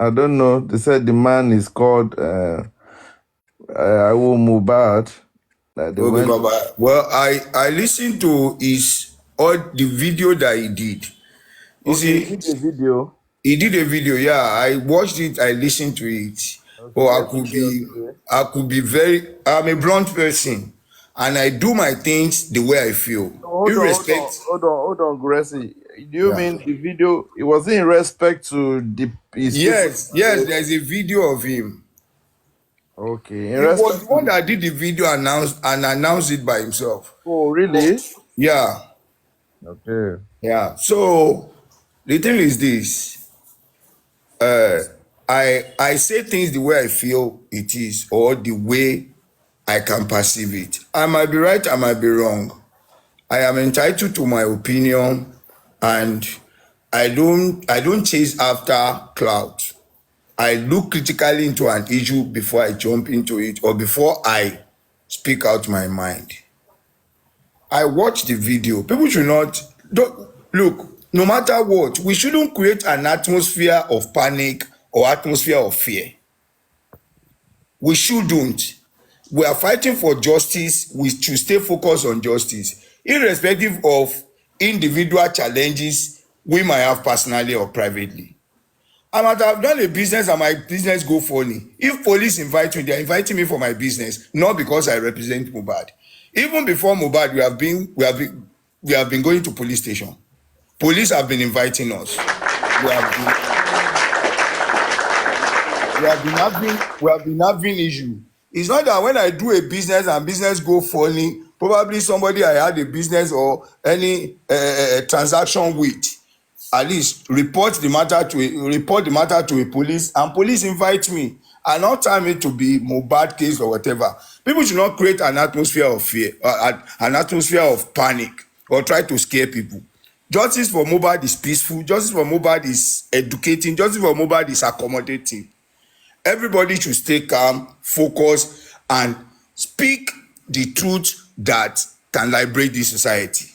I don't know. They said the man is called Awo Mubad. That they Okay, went. Baba. Well, I listened to his all the video that he did. You Okay, he see, did a video. he did a video. Yeah, I watched it. I listened to it. Okay, But yesterday or today. I could be very. I'm a blunt person, and I do my things the way I feel, No, hold on, hold on, irrespect. hold on, hold on, Gracie. Do you Yeah. mean the video? It was in respect to his people. Yes, yes. There's a video of him. Okay, in He was the respect to one the. that did the video announced it by himself. Oh, really? Yeah, Okay. yeah. So the thing is this: I say things the way I feel it is, or the way I can perceive it. I might be right, I might be wrong. I am entitled to my opinion, and I don't chase after clouds. I look critically into an issue before I jump into it or before I speak out my mind. I watched the video. People should not don't look, no matter what, we shouldn't create an atmosphere of panic or atmosphere of fear. We shouldn't. We are fighting for justice. We should stay focused on justice, irrespective of individual challenges we might have personally or privately. I might have done a business and my business go funny. If police invite me, they are inviting me for my business, not because I represent Mohbad. Even before Mohbad, we have been going to police station. Police have been inviting us. We have been we have been having issue. It's not that when I do a business and business go funny, probably somebody I had a business or any transaction with, at least report the matter to a police, and police invite me and not tell me to be Mohbad case or whatever. People should not create an atmosphere of fear, an atmosphere of panic, or try to scare people. Justice for Mohbad is peaceful. Justice for Mohbad is educating. Justice for Mohbad is accommodating. Everybody should stay calm, focus, and speak the truth that can liberate this society.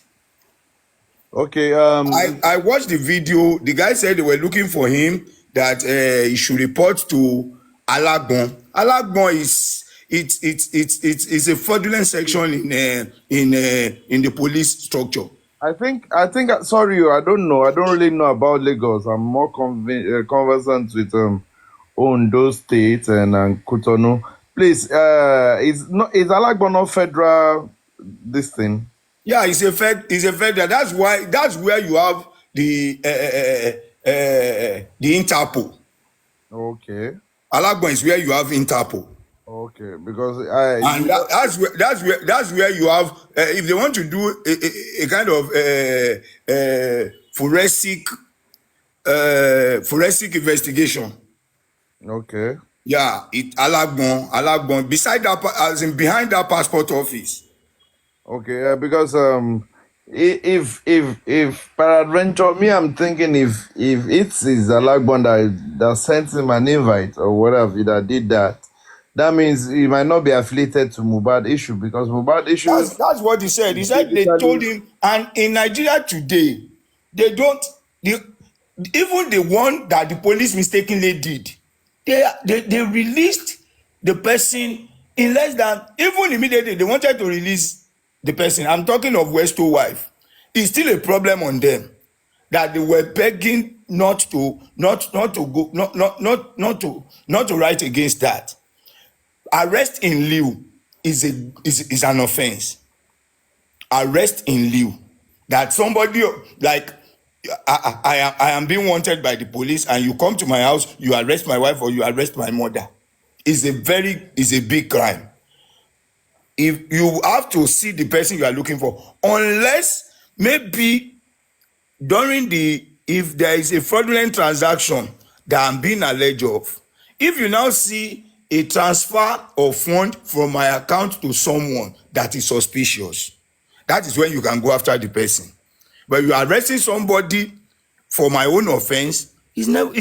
Okay. I watched the video. The guy said they were looking for him, that he should report to Alagbon. Alagbon is it's a fraudulent section in the police structure. I think. Sorry, I don't know. I don't really know about Lagos. I'm more conversant with Ondo State and Cotonou. Please, is Alagbono federal this thing? Yeah, it's a federal. That's where you have the Interpol. Okay. Alagbon is where you have Interpol. Okay, because And that's where you have if they want to do a kind of forensic investigation. okay. Yeah, it Alagbon beside that as in behind that passport office. Okay, because if peradventure, me, I'm thinking if it's his Alagbon that sent him an invite or whatever that did that, that means he might not be affiliated to Mubad issue, because Mubad issue That's what he said. He said they told basically. him, and in Nigeria today, they don't the even the one that the police mistakenly did, they released the person in less than, even immediately they wanted to release the person. I'm talking of Westo wife. It's still a problem on them that they were begging not to write against that. Arrest in lieu is an offense. Arrest in lieu, that somebody like I am being wanted by the police, and you come to my house, you arrest my wife or you arrest my mother, is a big crime. If you have to see the person you are looking for, unless maybe during if there is a fraudulent transaction that I'm being alleged of, if you now see a transfer of fund from my account to someone that is suspicious, that is when you can go after the person. But you are arresting somebody for my own offense, it's not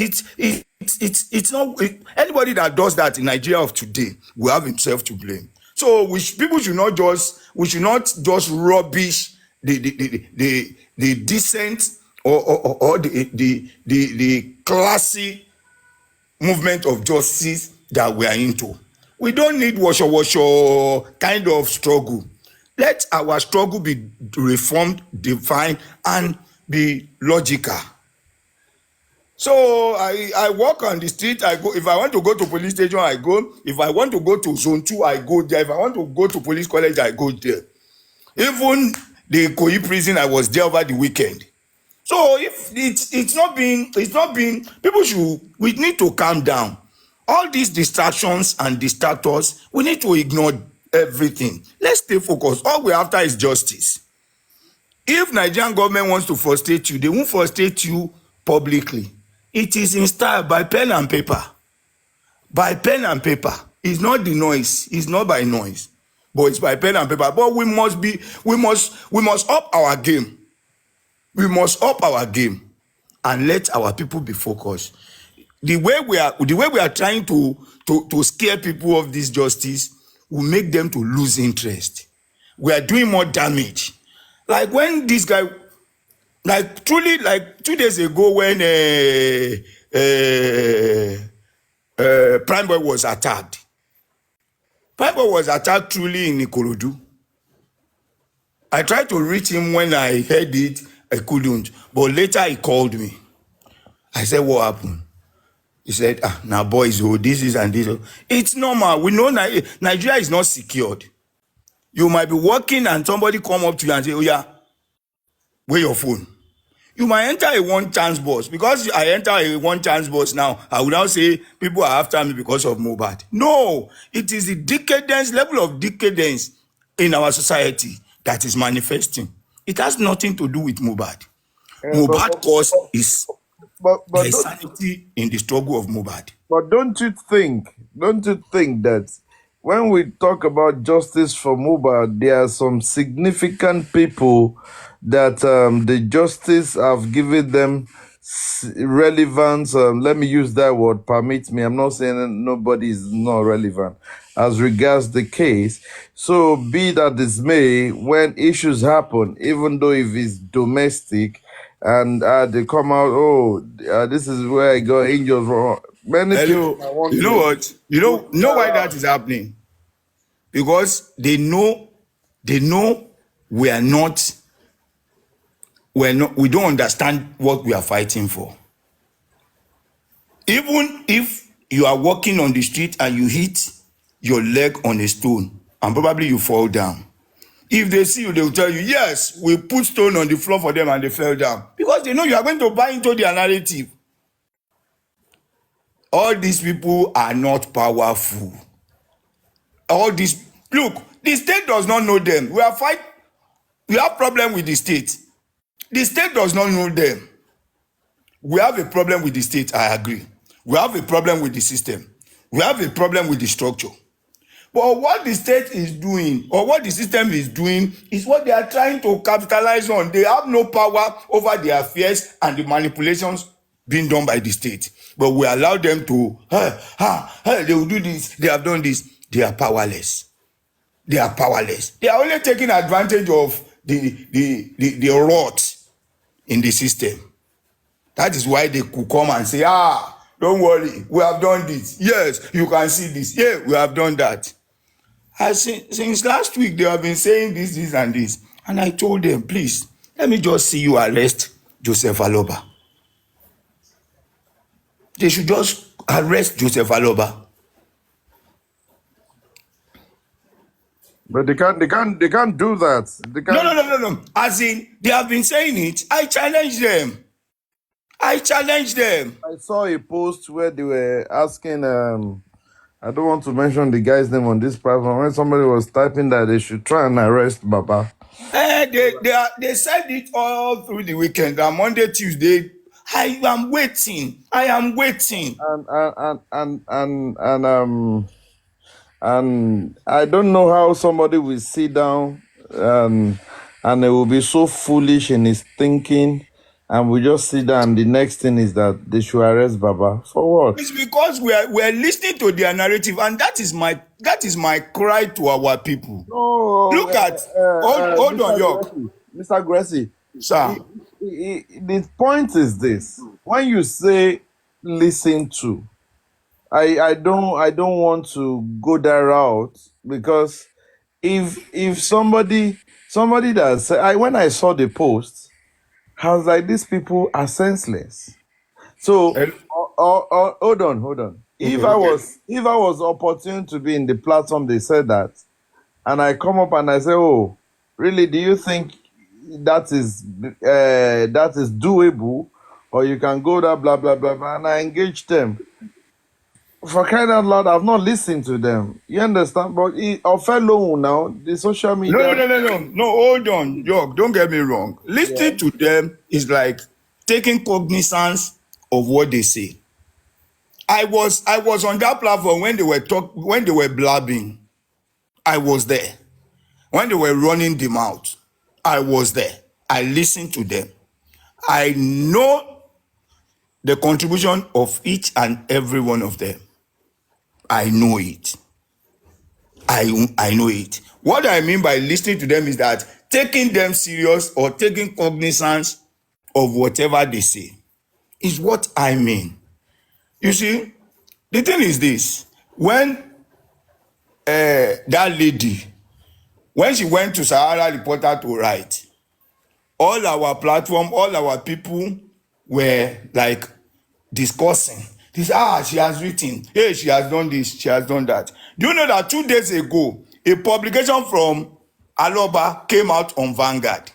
anybody that does that in Nigeria of today will have himself to blame. So people should not just rubbish the decent or the classy movement of justice that we are into. We don't need washo kind of struggle. Let our struggle be reformed, defined, and be logical. So I walk on the street, I go. If I want to go to police station, I go. If I want to go to zone 2, I go there. If I want to go to police college, I go there. Even the Ikoyi prison, I was there over the weekend. So if it's not being we need to calm down. All these distractions and distractors, we need to ignore everything. Let's stay focused. All we're after is justice. If Nigerian government wants to frustrate you, they won't frustrate you publicly. It is in style, by pen and paper. By pen and paper. It's not the noise. It's not by noise, but it's by pen and paper. But we must up our game. We must up our game and let our people be focused. The way we are trying to scare people of this justice will make them to lose interest. We are doing more damage. Like when this guy, like truly, like 2 days ago when Prime Boy was attacked. Prime Boy was attacked truly in Ikorodu. I tried to reach him when I heard it. I couldn't. But later he called me. I said, what happened? He said, now boys, this is and this. It's normal. We know Nigeria is not secured. You might be working and somebody come up to you and say, oh yeah, where your phone? You might enter a one-chance bus. Because I enter a one-chance bus now, I will now say people are after me because of Mohbad. No, it is the decadence, level of decadence in our society that is manifesting. It has nothing to do with Mohbad. Mohbad cause is there is sanity in the struggle of Mohbad. But don't you think that when we talk about justice for Mohbad, there are some significant people that the justice have given them relevance? Let me use that word, permit me. I'm not saying that nobody is not relevant as regards the case. So be that as may, when issues happen, even though if it's domestic, and they come out, this is where I got injured from. Hello. You know what? You know why that is happening? Because they know we don't understand what we are fighting for. Even if you are walking on the street and you hit your leg on a stone and probably you fall down, if they see you, they will tell you, yes, we put stone on the floor for them and they fell down. Because they know you are going to buy into their narrative. All these people are not powerful. Look, the state does not know them. We have problem with the state. The state does not know them. We have a problem with the state, I agree. We have a problem with the system. We have a problem with the structure. But what the state is doing, or what the system is doing, is what they are trying to capitalize on. They have no power over the affairs and the manipulations being done by the state. But we allow them to, they will do this, they have done this. They are powerless. They are powerless. They are only taking advantage of the rot in the system. That is why they could come and say, don't worry, we have done this. Yes, you can see this. Yeah, we have done that. Since last week, they have been saying this, and this. And I told them, please, let me just see you arrest Joseph Aloba. They should just arrest Joseph Aloba. But they can't do that. They can't. No. As in, they have been saying it. I challenge them. I saw a post where they were asking, I don't want to mention the guy's name on this platform, when somebody was typing that they should try and arrest Baba. They said it all through the weekend. On Monday, Tuesday, I am waiting. And I don't know how somebody will sit down and it will be so foolish in his thinking, and we just sit down. And the next thing is that they should arrest Baba for what? It's because we're listening to their narrative, and that is my cry to our people. No, look at hold on, York, Mr. Gracie, sir. The point is this: when you say listen to, I don't want to go that route because if somebody that said when I saw the post, I was like, these people are senseless. So Eh, hold on. If Okay. I was opportune to be in the platform they said that, and I come up and I say, oh, really? Do you think that is doable, or you can go that blah blah blah blah? And I engage them. For crying out loud, I've not listened to them. You understand? But fellow now, the social No, no, media. no, no, no. No, hold on. Yo, don't get me wrong. Yeah. Listening to them is like taking cognizance of what they say. I was on that platform when they were blabbing. I was there. When they were running the mouth, I was there. I listened to them. I know the contribution of each and every one of them. I know it. I know it. What I mean by listening to them is that taking them serious or taking cognizance of whatever they say is what I mean. You see, the thing is this: when that lady, when she went to Sahara Reporter to write, all our platform, all our people were like discussing this. She has written, hey, she has done this, she has done that. Do you know that 2 days ago a publication from Aloba came out on Vanguard?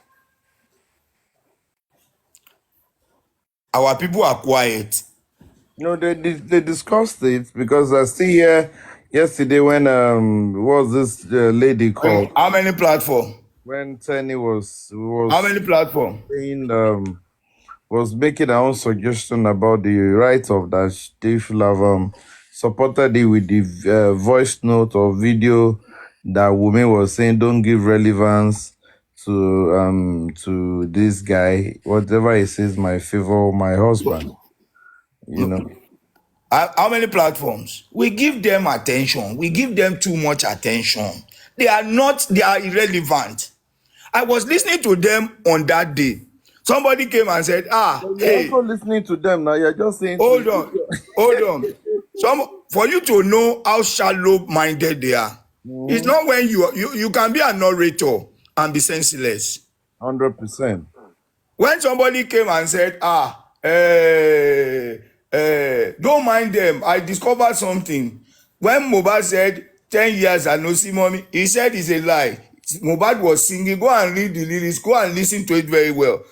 Our people are quiet. No, they discussed it because I see here yesterday when what was this lady called, How many platform? when Tenny was How was many platform? saying was making her own suggestion about the right of that they should have supported it with the voice note or video that woman was saying don't give relevance to this guy, whatever he says, my favor, my husband, you know. How many platforms? We give them attention. We give them too much attention. They are irrelevant. I was listening to them on that day. Somebody came and said, But you're also hey, listening to them now. You're just saying hold to on, hold on. For you to know how shallow-minded they are, it's not when you can be a narrator and be senseless. 100%. When somebody came and said, don't mind them, I discovered something. When Mohbad said 10 years and no see mommy, he said it's a lie. Mohbad was singing. Go and read the lyrics. Go and listen to it very well.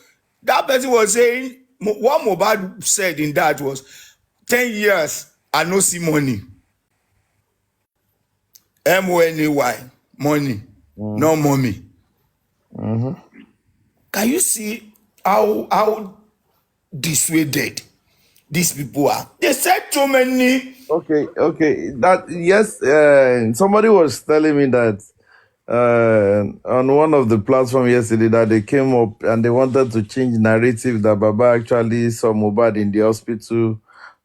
That person was saying, what Mohbad said in that was 10 years and no see money. MONEY, money, no mommy. Can you see how dissuaded these people are? They said so many. Okay. That yes, somebody was telling me that on one of the platforms yesterday that they came up and they wanted to change narrative that Baba actually saw Mohbad in the hospital,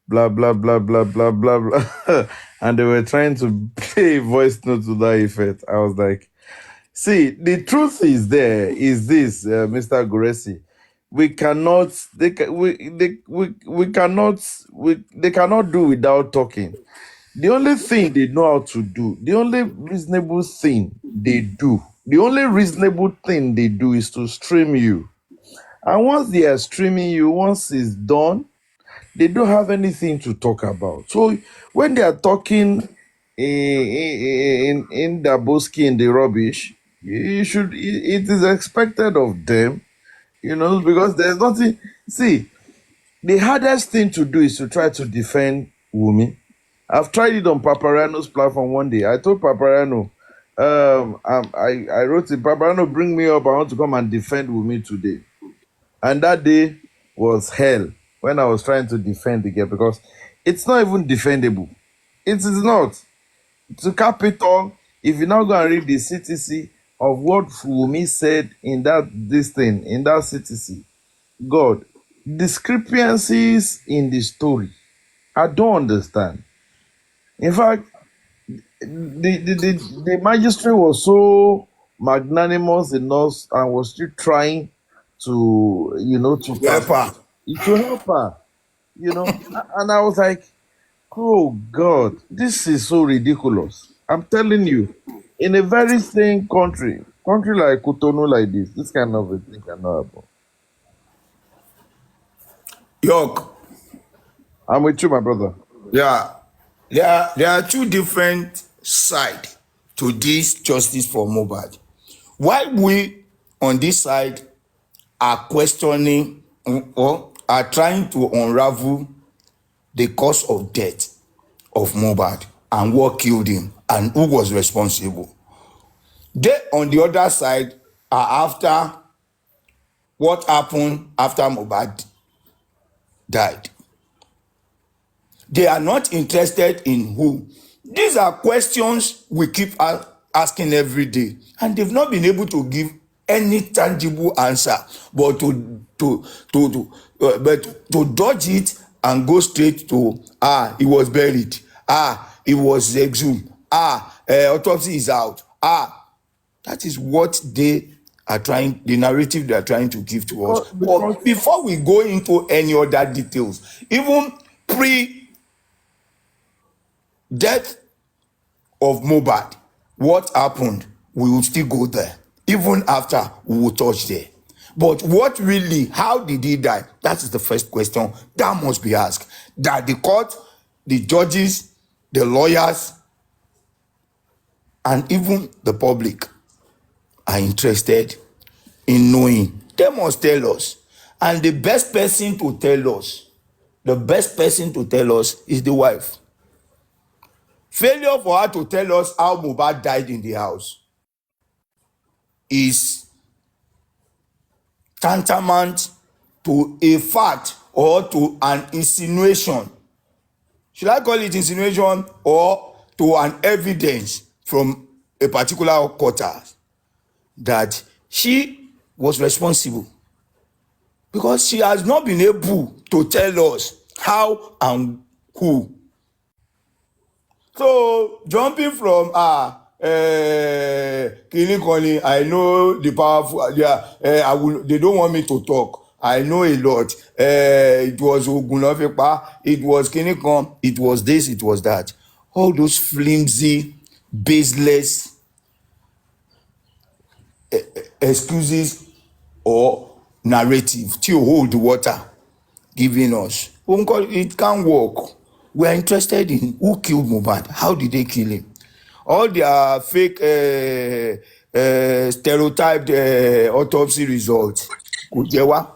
blah blah blah blah blah blah blah, and they were trying to play a voice note to that effect. I was like, see, the truth is there is this, Mr. Guresi. We cannot, we cannot, they cannot do without talking. The only thing they know how to do, the only reasonable thing they do, the only reasonable thing they do is to stream you. And once they are streaming you, once it's done, they don't have anything to talk about. So when they are talking in the bosky, in the rubbish, you should, it is expected of them, because there's nothing. See, the hardest thing to do is to try to defend Wumi. I've tried it on Paparano's platform one day. I told Paparano, I wrote it, Paparano, bring me up. I want to come and defend Wumi today. And that day was hell when I was trying to defend the girl because it's not even defendable. It is not. To cap it all, if you now go and read the CTC of what Wumi said in that CTC, God, discrepancies in the story. I don't understand. In fact, the magistrate was so magnanimous enough and was still trying to Helper. to help her, and I was like, Oh God, this is so ridiculous. I'm telling you, in a very sane country like Cotonou like this kind of a thing cannot happen. York, I'm with you, my brother. yeah, there are two different sides to this justice for Mohbad. Why we on this side are questioning or are trying to unravel the cause of death of Mohbad and what killed him and who was responsible. They on the other side are after what happened after Mohbad died. They are not interested in who. These are questions we keep asking every day, and they've not been able to give any tangible answer, but to dodge it and go straight to he was buried, he was exhumed, autopsy is out, that is what they are trying, the narrative they are trying to give to us. Because But before we go into any other details, even pre death of Mohbad, what happened, we will still go there. Even after, we will touch there. But what really, how did he die? That is the first question that must be asked. That the court, the judges, the lawyers, and even the public are interested in knowing. They must tell us. And the best person to tell us, is the wife. Failure for her to tell us how Mohbad died in the house is tantamount to a fact or to an insinuation. Should I call it insinuation or to an evidence from a particular quarter that she was responsible? Because she has not been able to tell us how and who. So jumping from kini koni, I know the powerful, yeah, they don't want me to talk. I know a lot. It was Ogunlofepa, it was kini kon, it was this, it was that. All those flimsy, baseless excuses or narrative tí ò hold water giving us. It can't work. We are interested in who killed Mohbad. How did they kill him? All their fake stereotyped autopsy results. Kò jẹ́ wá.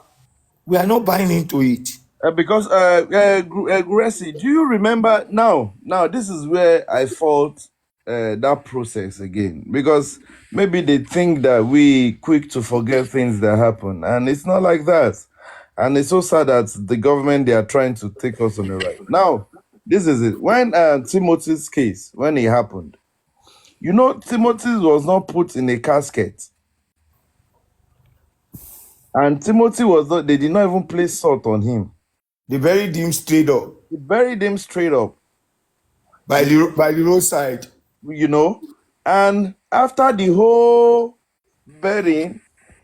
We are not buying into it. because Gracie, do you remember now? Now this is where I fault that process again, because maybe they think that we quick to forget things that happen, and it's not like that. And it's so sad that the government, they are trying to take us on the right. Now, this is it. When Timothy's case, when it happened, you know, Timothy was not put in a casket. And Timothy was not, they did not even place salt on him. They buried him straight up They buried him straight up, by the roadside. you know. And after the whole burying,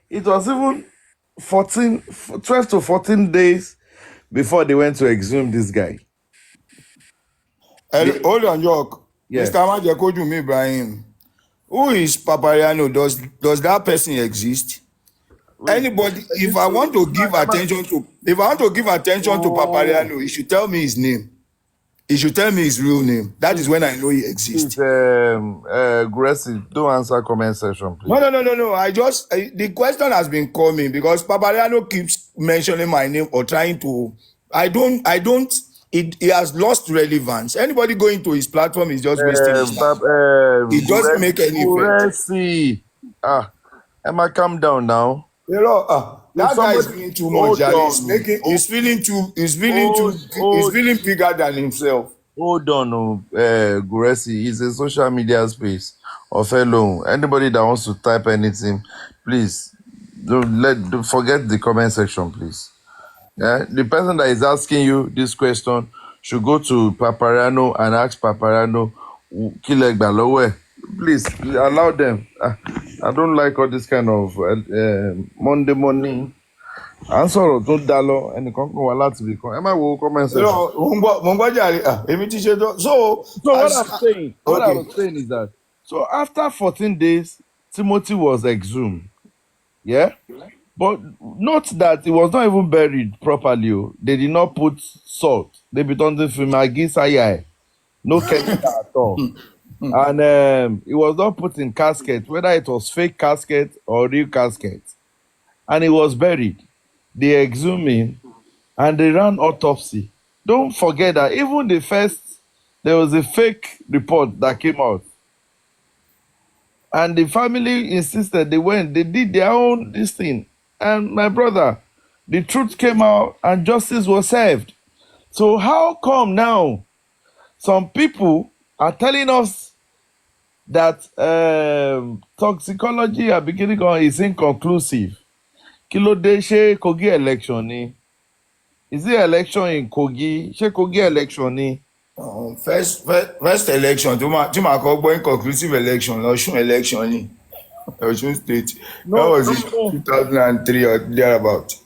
it was even 12 to 14 days before they went to exhume this guy. Hold on, York. Yeah. Mr. Majekodunmi Ibrahim. Who is Papariano? Does that person exist? Anybody, if I want to give attention to Papariano, he should tell me his name. He should tell me his real name. That is when I know he exists. Gracie, don't answer comment section, please. No. The question has been coming because Papariano keeps mentioning my name or trying to. It has lost relevance. Anybody going to his platform is just wasting his time. It doesn't make any effect. Gracie, Emma, calm down now. You know, that guy is feeling too much. He's feeling bigger than himself. Hold on, Gracie. It's a social media space. Or fellow, anybody that wants to type anything, please don't forget the comment section, please. Yeah, the person that is asking you this question should go to Papariano and ask Papariano, Kilegbalowe. Please allow them. I don't like all this kind of Monday morning À ń sọ̀rọ̀ tó dá lọ, ẹnìkan kan wá láti ibì kan. Ẹ má wo comment section. No, mo ń gbọ́ jàre. Èmi ti ṣe tó. So, So as what I okay. was saying is that, so after 14 days, Timothy was exhumed. Yeah? But note that it was not even buried properly. Oh. They did not put salt. They be done the Fimagi Sayai. No chemical at all. And it was not put in casket, whether it was fake casket or real casket. And it was buried. They exhumed him and they ran autopsy. Don't forget that even there was a fake report that came out. And the family insisted they did their own this thing. And my brother, the truth came out and justice was served. So how come now some people are telling us that toxicology at beginning is inconclusive? Kilo de ṣe Kogi election ni? Is it election in Kogi? Ṣé Kogi election ni? First election tí màá kọ́ gbọ́ inconclusive election lọ́sùn election ni Ọ̀ṣun state. That was in 2003 or thereabout.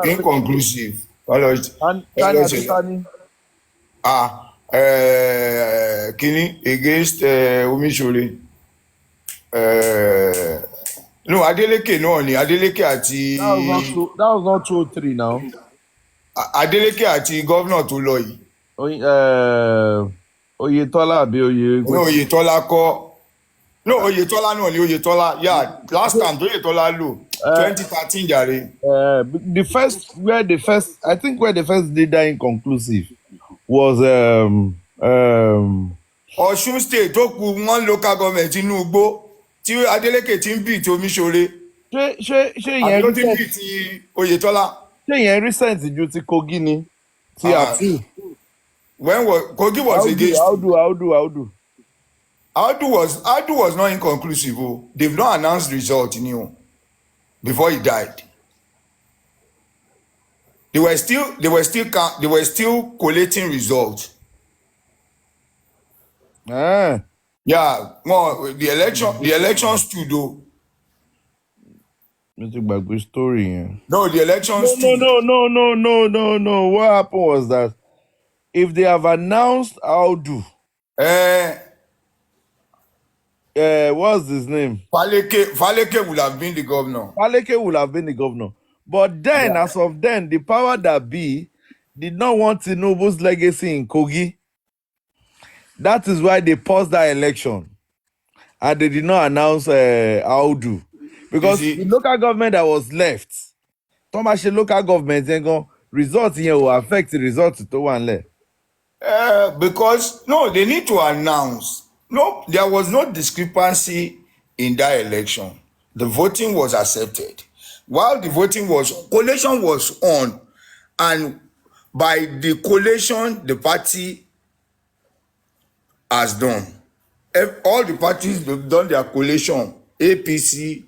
Inconclusive. Tani. Kini against Omisore. No, Adeleke náà ni Adeleke àti. That was not 203 now. Adeleke àti gómìnà tó lọ yìí. Oyetola àbí No, Oyetola kọ́. No, Oyetola náà ni Oyetola. Yeah, last time Oyetola lò 2013 jàre. Where the first did that inconclusive was Ọ̀ṣun state tó kù one local government inú igbó tí Adeleke ti ń bì tí Omisore. Ṣé àbí ló ti ń bì tí Oyetola. Ṣé yẹn recent ju ti Kogi ni? Ti Afu. When Kogi was against. Audu was not inconclusive. Oh. They've not announced the result before he died. They were still collating results. Yeah, well, the election stood though. Mr. Story. Yeah. No, the election stood. No. What happened was that if they have announced Audu, what's his name? Faleke would have been the governor. Faleke would have been the governor. But then, as of then, the power that be did not want Tinubu's legacy in Kogi. That is why they paused that election. And they did not announce Audu. Because the local government that was left, Thomas local government, then go results here will affect the results to one left. Because no, they need to announce. No, there was no discrepancy in that election. The voting was accepted. While the collation was on, and by the collation, the party has done. All the parties have done their collation. APC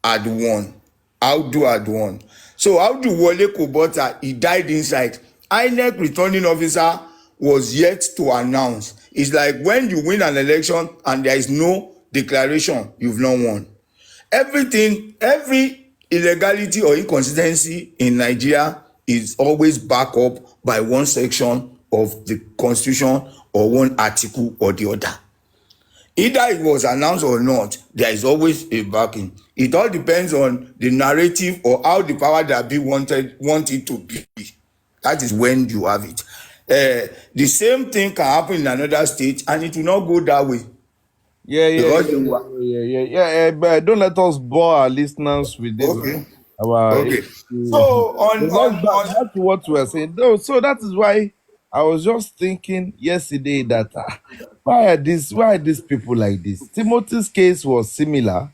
had won. Audu had won. So Audu Wole Kobota, he died inside. INEC returning officer was yet to announce. It's like when you win an election and there is no declaration, you've not won. Every illegality or inconsistency in Nigeria is always backed up by one section of the constitution or one article or the other. Either it was announced or not, there is always a backing. It all depends on the narrative or how the power that be want it to be. That is when you have it. The same thing can happen in another state and it will not go that way. Yeah. But don't let us bore our listeners with this. Okay. So back to what we were saying. So that is why I was just thinking yesterday that why are these people like this? Timothy's case was similar.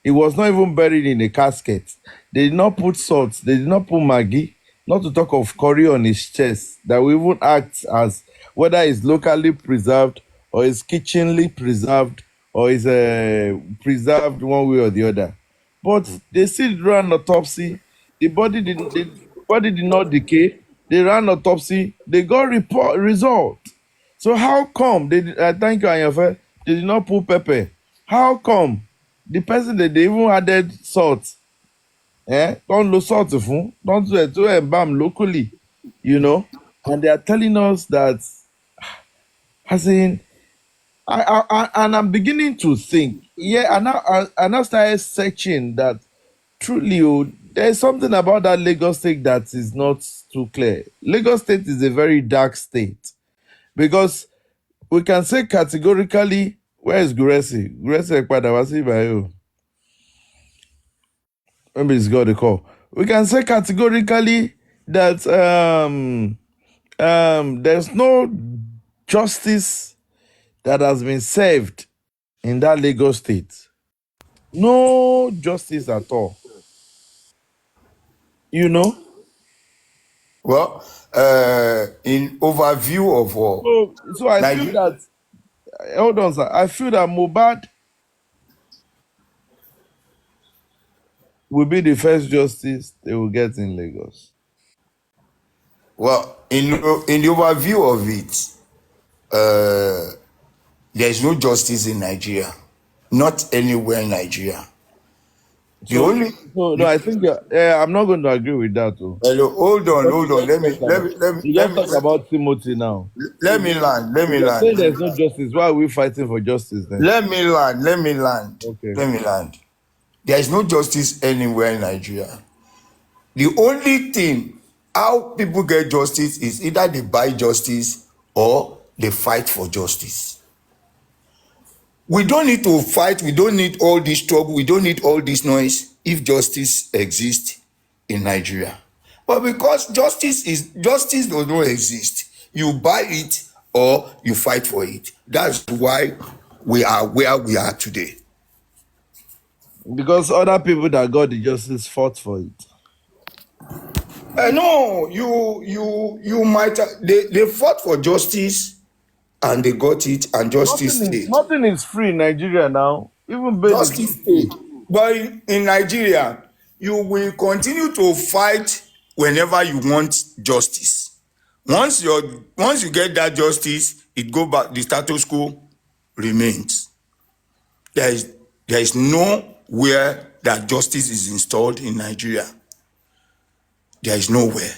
It was not even buried in a casket. They did not put salt. They did not put Maggi. Not to talk of curry on his chest that will even act as whether it's locally preserved or is kitchenly preserved or is preserved one way or the other. But they still ran autopsy. The body did not decay. They ran autopsy. They got result. So how come thank you, Ayanfe, they did not put pepper? How come the person that they even added salt? Don't lo salt fún, don't do it to embalm locally, you know. And they are telling us that, as in, and I'm beginning to think, yeah, I now started searching that truly, there's something about that Lagos state that is not too clear. Lagos state is a very dark state because we can say categorically, where is Guresi? Guresi Ekpada Wasi Bayo. Maybe it's got a call. We can say categorically that there's no justice that has been served in that Lagos state. No justice at all. You know? Well, in overview of So I feel Nigeria, that, hold on, sir. I feel that Mubad will be the first justice they will get in Lagos. well, in the overview of it, there is no justice in Nigeria, not anywhere in Nigeria. The So, only no, I think I'm not going to agree with that. Too. hello, hold on, But hold on. you just talk about Timothy now. Let me land. Let If me you're land. saying there's no justice, why are we fighting for justice then? Let me land. Let me land. Okay. Let me land. There is no justice anywhere in Nigeria. The only thing how people get justice is either they buy justice or they fight for justice. We don't need to fight. We don't need all this trouble. We don't need all this noise if justice exists in Nigeria. But because justice does not exist, you buy it or you fight for it. That's why we are where we are today. Because other people that got the justice fought for it. No, you might they fought for justice and they got it and justice stayed. Nothing is free in Nigeria now. Even bail is Justice stayed. But in Nigeria, you will continue to fight whenever you want justice. Once you get that justice, it go back. The status quo remains. There is nowhere that justice is installed in Nigeria. There is nowhere.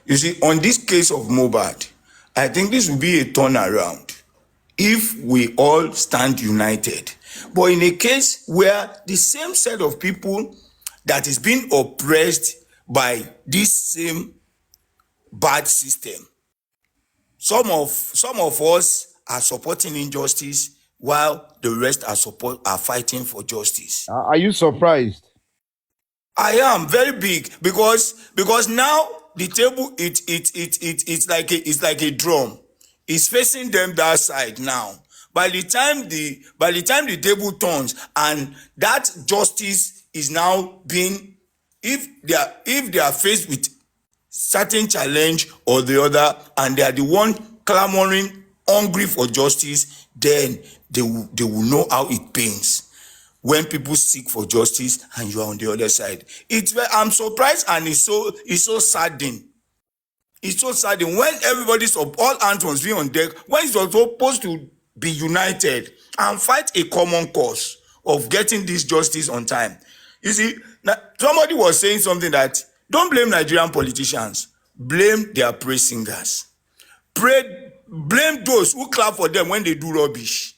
You see, on this case of Mohbad, I think this will be a turnaround if we all stand united. But in a case where the same set of people that is being oppressed by this same bad system, some of us are supporting injustice while the rest are fighting for justice. Are you surprised? I am very big because now the table it's like a drum. It's facing them that side now. By the time the table turns and that justice is now being, if they are faced with certain challenge or the other and they are the one clamoring hungry for justice, then they will know how it pains when people seek for justice and you are on the other side. I'm surprised and it's so saddening. It's so saddening when everybody's all hands must be on deck, when it's supposed to be united and fight a common cause of getting this justice on time. You see, now, somebody was saying something that don't blame Nigerian politicians, blame their praise singers. Blame those who clap for them when they do rubbish.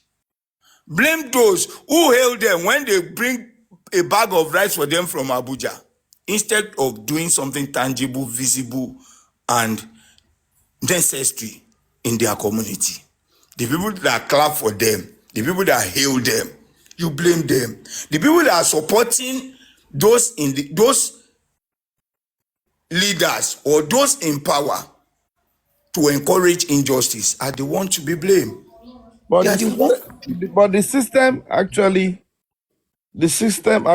Blame those who hail them when they bring a bag of rice for them from Abuja, instead of doing something tangible, visible, and necessary in their community. The people that clap for them, the people that hail them, you blame them. The people that are supporting those leaders or those in power to encourage injustice are the ones to be blamed. But the system actually the system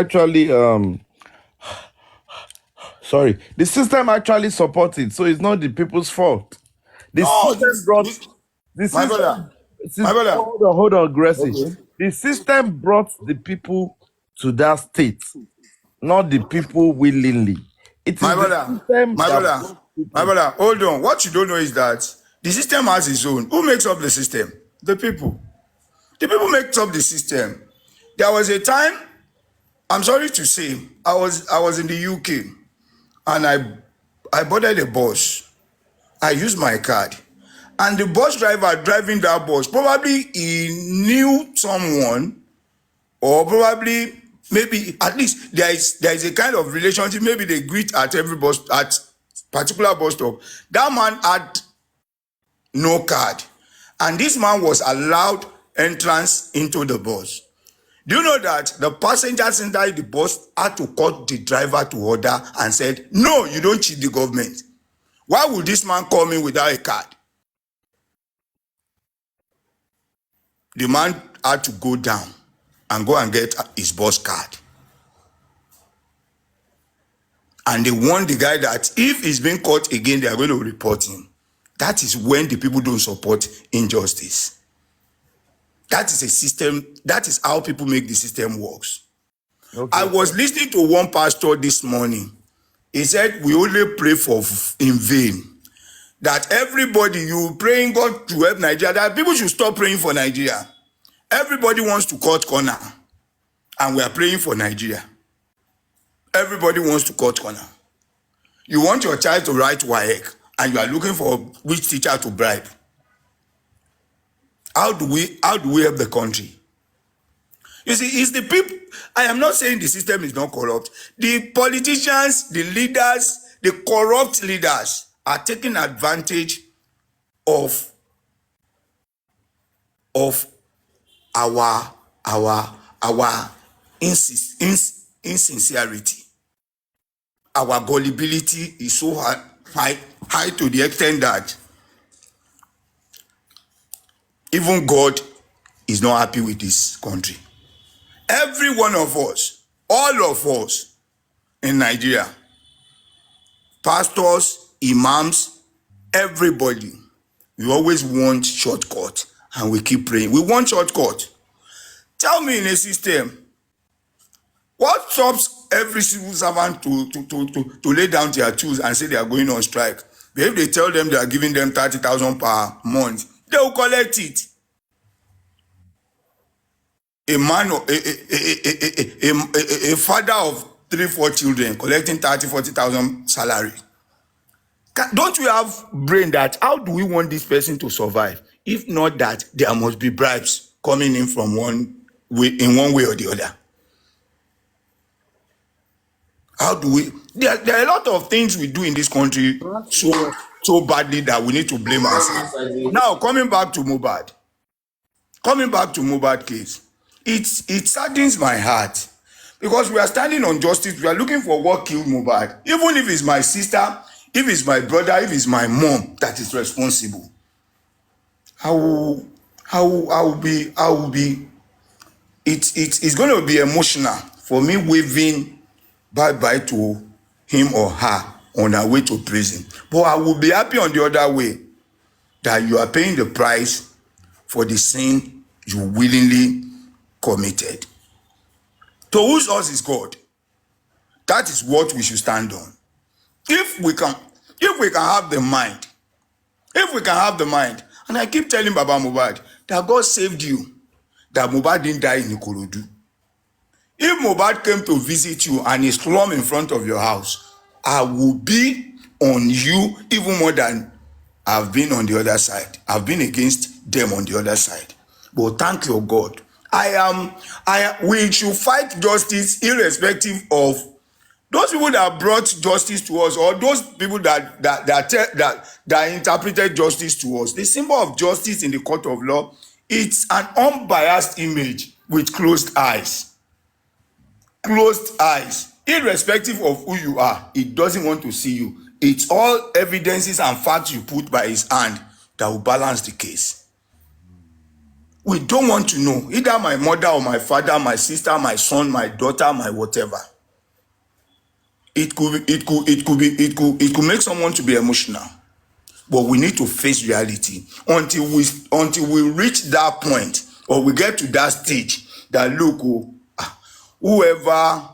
actually supports it, so it's not the people's fault. My brother. Hold on, Gracie. Okay. The system brought the people to that state, not the people willingly. It is my brother, hold on. What you don't know is that the system has its own. Who makes up the system? The people. The people make up the system. There was a time I'm sorry to say, I was in the UK and I boarded a bus. I used my card. And the bus driver driving that bus, probably he knew someone, or probably maybe at least there is a kind of relationship. Maybe they greet at every bus, at particular bus stop. That man had no card, and this man was allowed entrance into the bus. Do you know that the passengers inside the bus had to call the driver to order and said, no, you don't cheat the government. Why would this man come in without a card? The man had to go down and go and get his bus card. And they warned the guy that if he's being caught again, they are going to report him. That is when the people don't support injustice. That is a system. That is how people make the system works. Okay. I was listening to one pastor this morning. He said, we only pray for in vain. That everybody, you praying God to help Nigeria, that people should stop praying for Nigeria. Everybody wants to cut corner, and we are praying for Nigeria. Everybody wants to cut corner. You want your child to write WAEC, and you are looking for which teacher to bribe. How do we help the country? You see, it's the people. I am not saying the system is not corrupt. The politicians, the leaders, the corrupt leaders are taking advantage of our insincerity. Our gullibility is so high to the extent that even God is not happy with this country. Every one of us, all of us in Nigeria, pastors, imams, everybody, we always want shortcut, and we keep praying. We want shortcut. Tell me, in a system, what stops every civil servant to lay down their tools and say they are going on strike? But if they tell them they are giving them 30,000 per month, they will collect it. A man, a father of 3-4 children collecting 30,000-40,000 salary. Don't we have brain that how do we want this person to survive? If not that there must be bribes coming in from one way, in one way or the other. How do we? There are a lot of things we do in this country so badly that we need to blame ourselves. Now, coming back to Mohbad case, it saddens my heart because we are standing on justice. We are looking for what killed Mohbad. Even if it's my sister, if it's my brother, if it's my mom that is responsible, I will be. It's going to be emotional for me waving bye-bye to him or her on our way to prison. But I will be happy on the other way that you are paying the price for the sin you willingly committed. To whose us is God? That is what we should stand on. If we can have the mind, and I keep telling Baba Mohbad that God saved you, that Mohbad didn't die in Ikorodu. If Mohbad came to visit you and he slum in front of your house, I will be on you even more than I've been on the other side. I've been against them on the other side. But thank your God. We should fight justice irrespective of those people that brought justice to us, or those people that interpreted justice to us. The symbol of justice in the court of law, it's an unbiased image with closed eyes. Closed eyes. Irrespective of who you are, it doesn't want to see you. It's all evidences and facts you put by his hand that will balance the case. We don't want to know either my mother or my father, my sister, my son, my daughter, my whatever. It could make someone to be emotional, but we need to face reality until we reach that point, or we get to that stage that look, whoever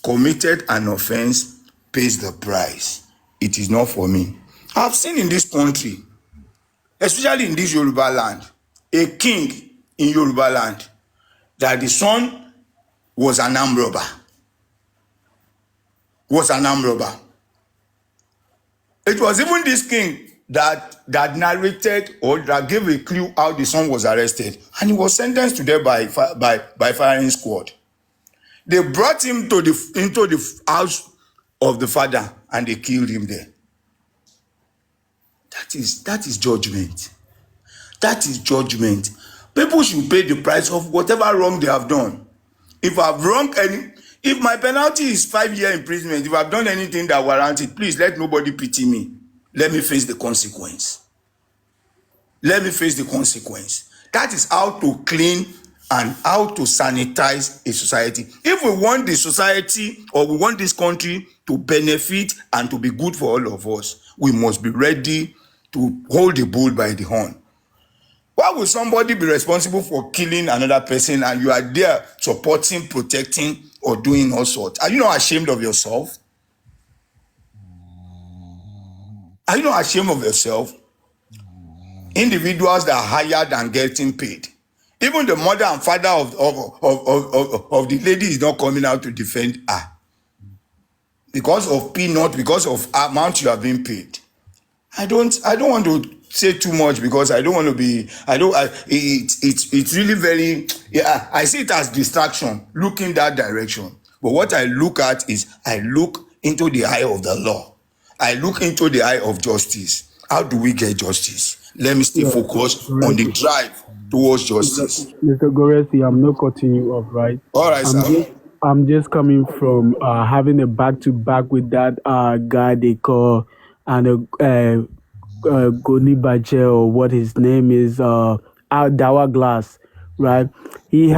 committed an offense pays the price. It is not for me. I've seen in this country, especially in this Yoruba land, a king in Yoruba land, that the son was an armed robber. Was an armed robber. It was even this king that narrated or that gave a clue how the son was arrested, and he was sentenced to death by firing squad. They brought him to into the house of the father and they killed him there. That is judgment. That is judgment. People should pay the price of whatever wrong they have done. If I've wronged if my penalty is 5 year imprisonment, if I've done anything that warrants it, please let nobody pity me. Let me face the consequence. Let me face the consequence. That is how to clean and how to sanitize a society. If we want the society or we want this country to benefit and to be good for all of us, we must be ready to hold the bull by the horn. Why would somebody be responsible for killing another person and you are there supporting, protecting, or doing all sorts? Are you not ashamed of yourself? Are you not ashamed of yourself? Individuals that are hired and getting paid. Even the mother and father of the lady is not coming out to defend her. Because of peanut, because of amount you have been paid. I don't want to say too much because I don't want to be, it's really very, yeah, I see it as distraction, looking that direction. But what I look at is I look into the eye of the law. I look into the eye of justice. How do we get justice? Let me stay Yeah, focused on the Goresi. drive towards justice. Mr. Goresi, I'm not cutting you off, right? All right, I'm sir. just I'm just coming from having a back to back with that guy they call and Goni Bache or what his name is, Dawa Glass, right? He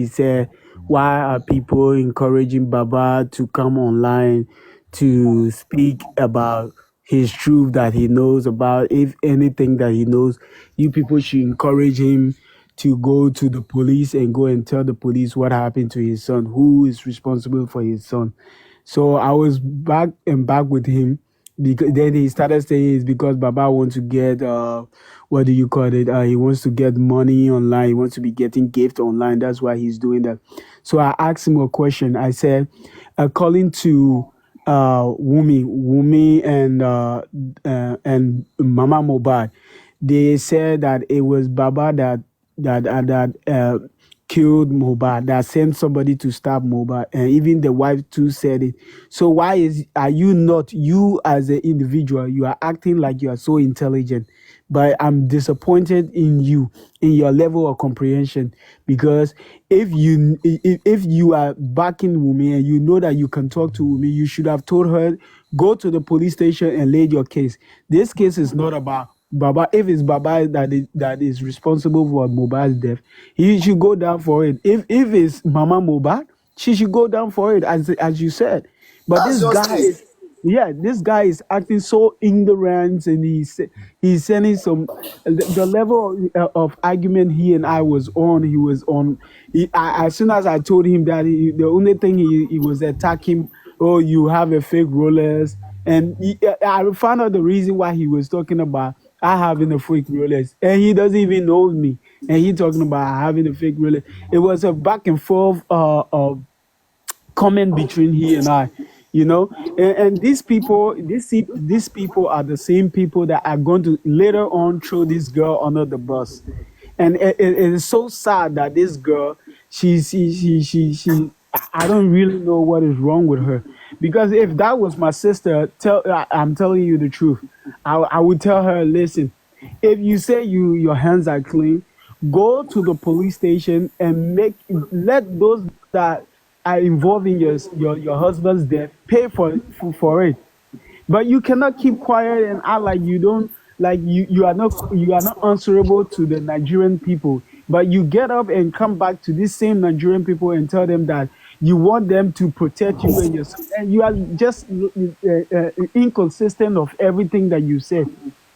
said, why are people encouraging Baba to come online to speak about his truth that he knows about, if anything that he knows, you people should encourage him to go to the police and go and tell the police what happened to his son, who is responsible for his son. So I was back and back with him because then he started saying it's because Baba wants to get what do you call it? He wants to get money online. He wants to be getting gift online. That's why he's doing that. So I asked him a question. I said, according to Wumi and Mama Mobad, they said that it was Baba that killed Mohbad, that sent somebody to stab Mohbad, and even the wife too said it. So are you not, you as an individual, you are acting like you are so intelligent, but I'm disappointed in you, in your level of comprehension, because if you are backing Wumi and you know that you can talk to Wumi, you should have told her, go to the police station and lay your case. This case is not about Baba. If it's Baba that is responsible for Mohbad's death, he should go down for it. If it's Mama Mohbad, she should go down for it, as you said. But That's this guy justice. is, yeah, this guy is acting so ignorant, and he's sending some the level of argument he and I was on. He was on. As soon as I told him that, the only thing he was attacking. Oh, you have a fake Rolex, and I found out the reason why he was talking about I having a fake Rolex, and he doesn't even know me, and he talking about having a fake Rolex. It was a back and forth comment between he and I, and these people are the same people that are going to later on throw this girl under the bus, and it is so sad that this girl, she I don't really know what is wrong with her, because if that was my sister, I'm telling you the truth, I would tell her, listen, if you say your hands are clean, go to the police station and let those that are involved in your husband's death pay for it. But you cannot keep quiet and act like you don't, like you are not answerable to the Nigerian people. But you get up and come back to these same Nigerian people and tell them that you want them to protect you and your son, and you are just inconsistent of everything that you said.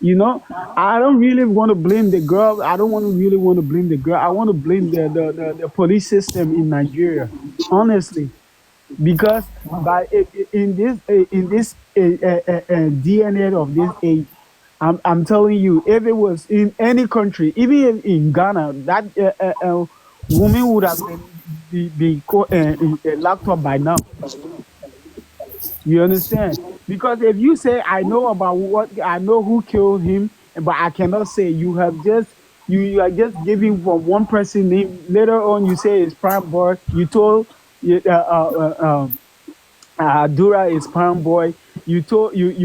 I don't really want to blame the girl. I don't really want to blame the girl. I want to blame the police system in Nigeria, honestly, because in this DNA of this age, I'm telling you, if it was in any country, even in Ghana, that Women would have been locked up by now. You understand? Because if you say I know about what I know who killed him, but I cannot say, you have just you are just giving from one person name. Later on, you say it's Prime Boy. You told Dura is Palm Boy. You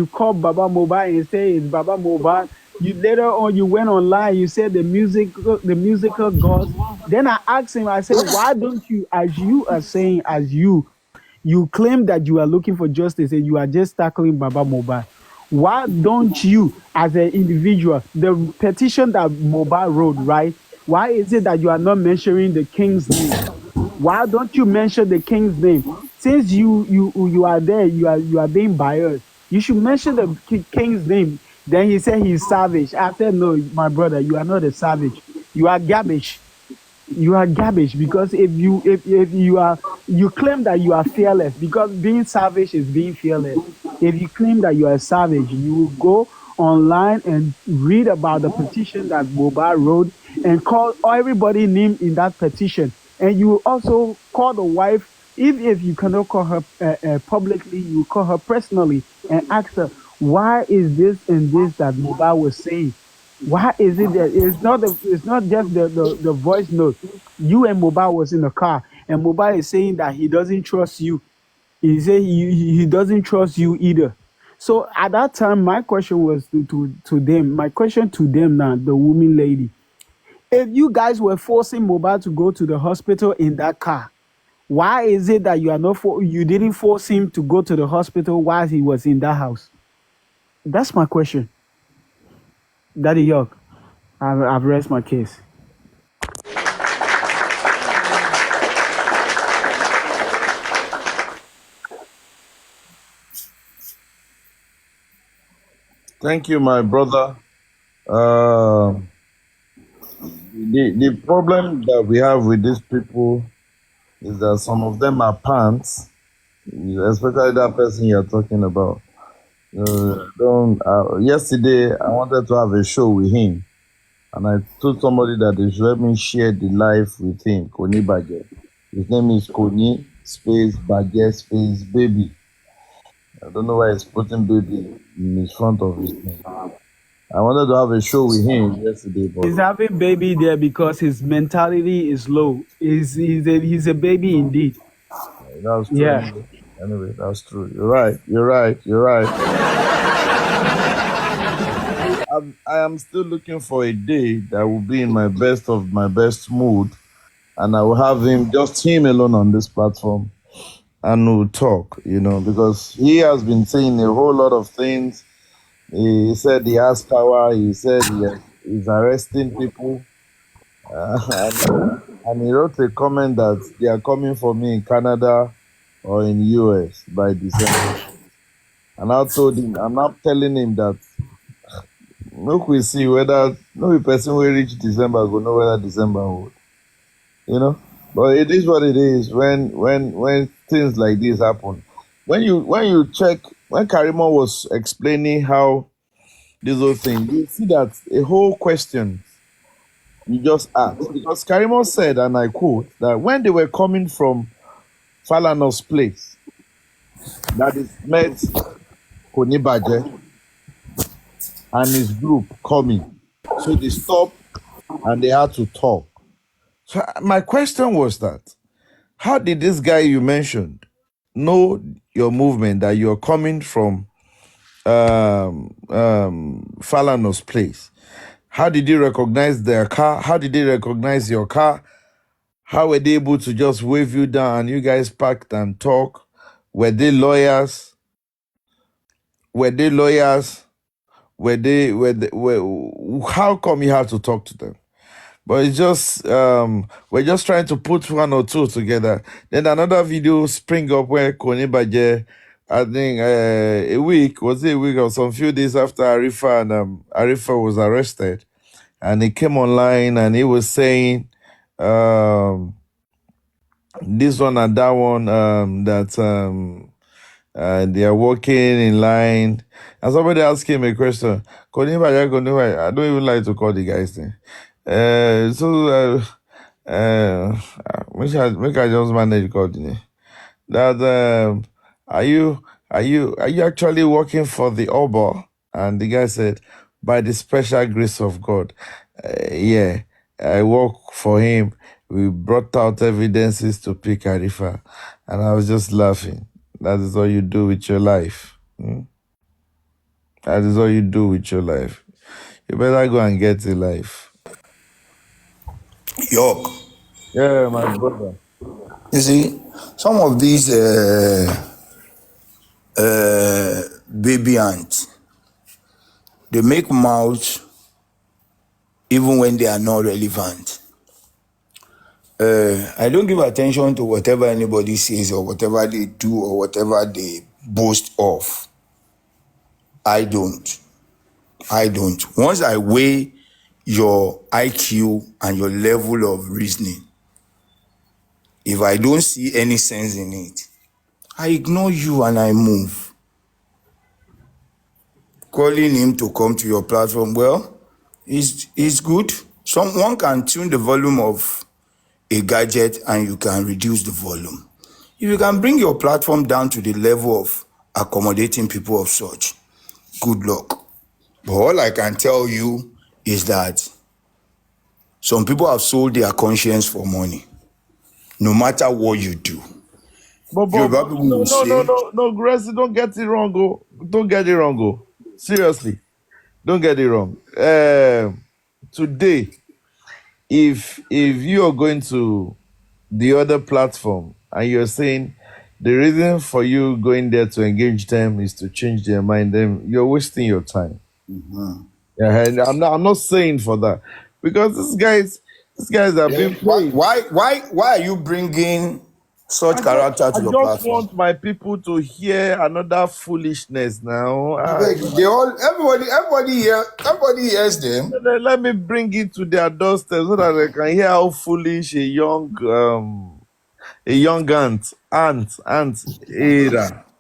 called Baba Mobile and say it's Baba Mobile. You later on you went online. You said the musical gods. Then I asked him. I said, why don't you, as you are saying, you claim that you are looking for justice and you are just tackling Baba Mobile. Why don't you, as an individual, the petition that Mobile wrote, right? Why is it that you are not mentioning the king's name? Why don't you mention the king's name? Since you are there, you are being biased. You should mention the king's name. Then he said he's savage. I said, no, my brother, you are not a savage. You are garbage. You are garbage because if you are, you claim that you are fearless, because being savage is being fearless. If you claim that you are savage, you will go online and read about the petition that Boba wrote and call everybody named in that petition, and you will also call the wife. If you cannot call her publicly, you call her personally and ask her, why is this and this that Boba was saying? Why is it that it's not just the voice note? You and Mobile was in the car, and Mobile is saying that he doesn't trust you. He said he doesn't trust you either. So at that time, my question was to them. My question to them now, the woman lady, if you guys were forcing Mobile to go to the hospital in that car, why is it that you didn't force him to go to the hospital while he was in that house? That's my question. Daddy York, I've raised my case. Thank you, my brother. Uh, the problem that we have with these people is that some of them are pants, especially that person you're talking about. Don't. Yesterday, I wanted to have a show with him, and I told somebody that they should let me share the life with him, Koni Baje. His name is Koni space Baje space baby. I don't know why he's putting baby in his front of his name. I wanted to have a show with him yesterday, but He's having baby there because his mentality is low. He's a baby indeed. that's true Yeah. anyway. Anyway, that's true. You're right. You're right. You're right. I am still looking for a day that will be in my best of my best mood, and I will have him, just him alone on this platform, and we'll talk, because he has been saying a whole lot of things. He said he has power. He said he's arresting people. And he wrote a comment that they are coming for me in Canada or in US by December. And I told him, I'm not telling him that, look, we see whether no person will reach December, go know whether December would, you know. But it is what it is when things like this happen. When you check, when Karimo was explaining how this whole thing, you see that a whole question you just asked. Because Karimo said, and I quote, that when they were coming from Falana's place, that is met Konibaje and his group coming. So they stopped and they had to talk. So my question was that, how did this guy you mentioned know your movement, that you're coming from Falana's place? How did he recognize their car? How did they recognize your car? How were they able to just wave you down and you guys packed and talk? Were they lawyers? Were they lawyers? How come you had to talk to them? But it's just we're just trying to put one or two together. Then another video spring up where Koni Baje, I think a week or some few days after Arifa was arrested, and he came online and he was saying this one and that one, that they are walking in line. And somebody asked him a question. I don't even like to call the guy's name. So Uh, make I just manage God. That are you actually working for the Oba? And the guy said, by the special grace of God. Yeah, I work for him. We brought out evidences to pick Arifa, and I was just laughing. That is all you do with your life. That is all you do with your life. You better go and get a life. York. Yeah, my brother. You see, some of these baby ants, they make mouths even when they are not relevant. I don't give attention to whatever anybody says or whatever they do or whatever they boast of. I don't. Once I weigh your IQ and your level of reasoning, if I don't see any sense in it, I ignore you and I move. Calling him to come to your platform, well, is good. Someone can tune the volume of a gadget and you can reduce the volume. If you can bring your platform down to the level of accommodating people of such, good luck. But all I can tell you is that some people have sold their conscience for money, no matter what you do. But Yoruba people no, will no, no, say, no, no, Gracie, don't get it wrong, go. Don't get it wrong, go. Seriously, don't get it wrong. Today, if you are going to the other platform and you're saying the reason for you going there to engage them is to change their mind, then you're wasting your time. Yeah, and I'm not saying for that because these guys are being paid. why are you bringing such character I to your just platform? want my people to hear another foolishness now. Everybody hears them. Let me bring it to their doorstep so that they can hear how foolish a young ant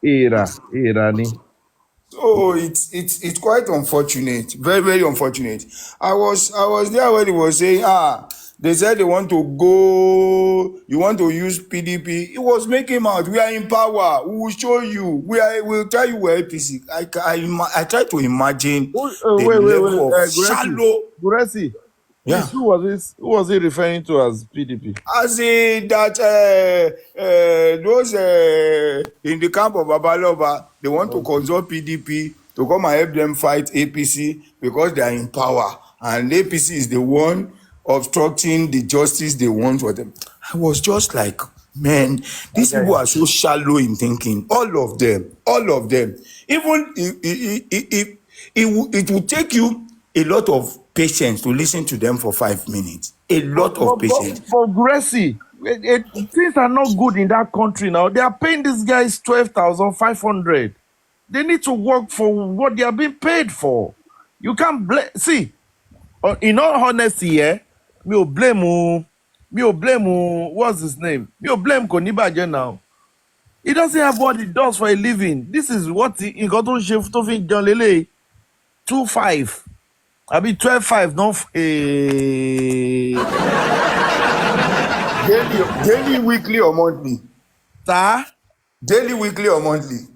era ni. Oh, it's quite unfortunate, very very unfortunate. I was there when he was saying, they said they want to go, you want to use PDP. It was making out, we are in power, we will show you, we'll tell you we're APC. I try to imagine the level of Wait, shallow, Guresi, yeah. please, who was he referring to as PDP? As in that those in the camp of Babaloba, they want to consult PDP to come and help them fight APC because they are in power, and APC is the one obstructing the justice they want for them. I was just like, man, these people are so shallow in thinking. All of them. Even it will take you a lot of patience to listen to them for 5 minutes. A lot of patience. For Guresi, things are not good in that country now. They are paying these guys 12,500. They need to work for what they are being paid for. You can't see. In all honesty, yeah, me ò blame what's his name? Me ò blame Konibaje now. He doesn't have what he does for a living. This is what he got to shift to think John Lele 2.5. I mean 12.5, no. Daily, weekly, or monthly? Sir? Daily, weekly, or monthly?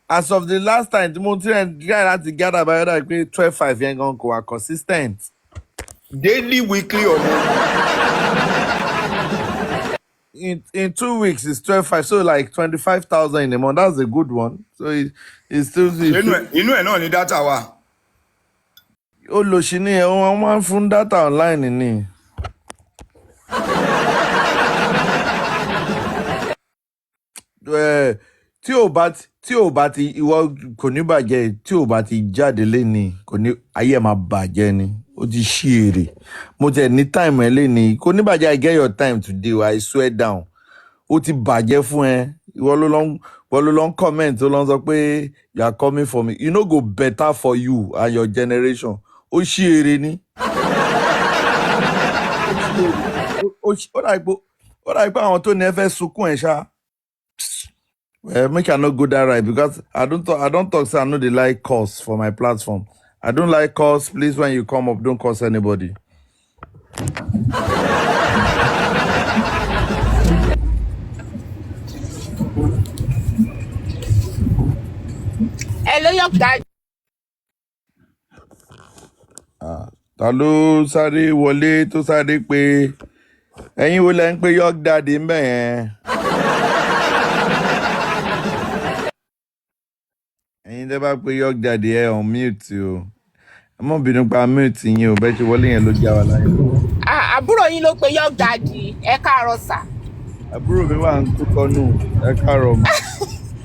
As of the last time, the monthly and guy had to gather by other 12.5 young uncle are consistent. Daily, weekly, or monthly? In 2 weeks it's 12.5, so like 25,000 in a month. That's a good one. So it's still not ní data wa. Olóṣì ni ẹ wọ́n máa ń fún data online ni. Tí ò bá ti ìwọ kò ní bàjẹ́, tí ò bá ti jáde léni kò ní ayé máa bàjẹ́ ni. Ó ti ṣí èrè. Mo tẹ̀ ní time ẹ léni kò ní bàjẹ́. I get your time today, I swear down. Ó ti bàjẹ́ fún ẹ. Ìwọ ló lọ ń comment tó lọ ń sọ pé you are coming for me. You no go better for you and your generation. Ó ṣí èrè ni. Ó dà pé àwọn tó ní ẹ fẹ́ sunkún ẹ̀ ṣá. Make I not go that right because I don't talk say I know they like curse for my platform. I don't like curse. Please, when you come up, don't curse anybody. Hello, your dad. Ta ló sáré wọlé tó sáré pé ẹ̀yin wo lẹ ń pé York Daddy ń bẹ̀ yẹn? Ẹ̀yin tẹ́ bá pé York Daddy ẹ on mute o. Ẹ mọ̀ bínú pa mute yín o, bẹ́ẹ̀ ṣe wọlé yẹn ló já wa láyé. Àbúrò yín ló pe your daddy. Ẹ káàárọ̀ sà. Àbúrò mi wà ń kú tọ́nù, ẹ káàárọ̀ mọ́.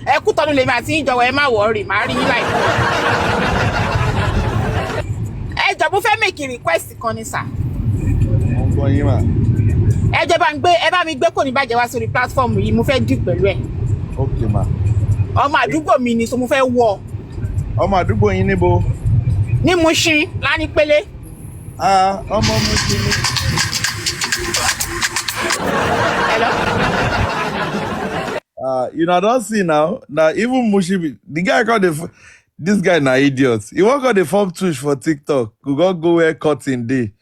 Ẹ kú tọ́nu lèmi àti ìjọwọ́ ẹ má wọ̀ọ́rì, màá rí yín láìpẹ́. Ẹ jọ̀ọ́ mo fẹ́ make request kan ni sà. Mo ń gbọ́ yín mà. Ẹ bá mi gbé kò ní bàjẹ́ wá sórí platform yìí, mo fẹ́ dì pẹ̀lú ẹ̀. Ok mà. Ọmọ àdúgbò mi ni, so mo fẹ́ wọ̀. Ọmọ àdúgbò yín níbo? Ní Mushin, Lánìpélé. Ọmọ Mushin ni. Hello? You know, I don't see now. Now, even Mushin, the guy called this guy na idiot. He won't call the form tush for TikTok. We go where cutting day.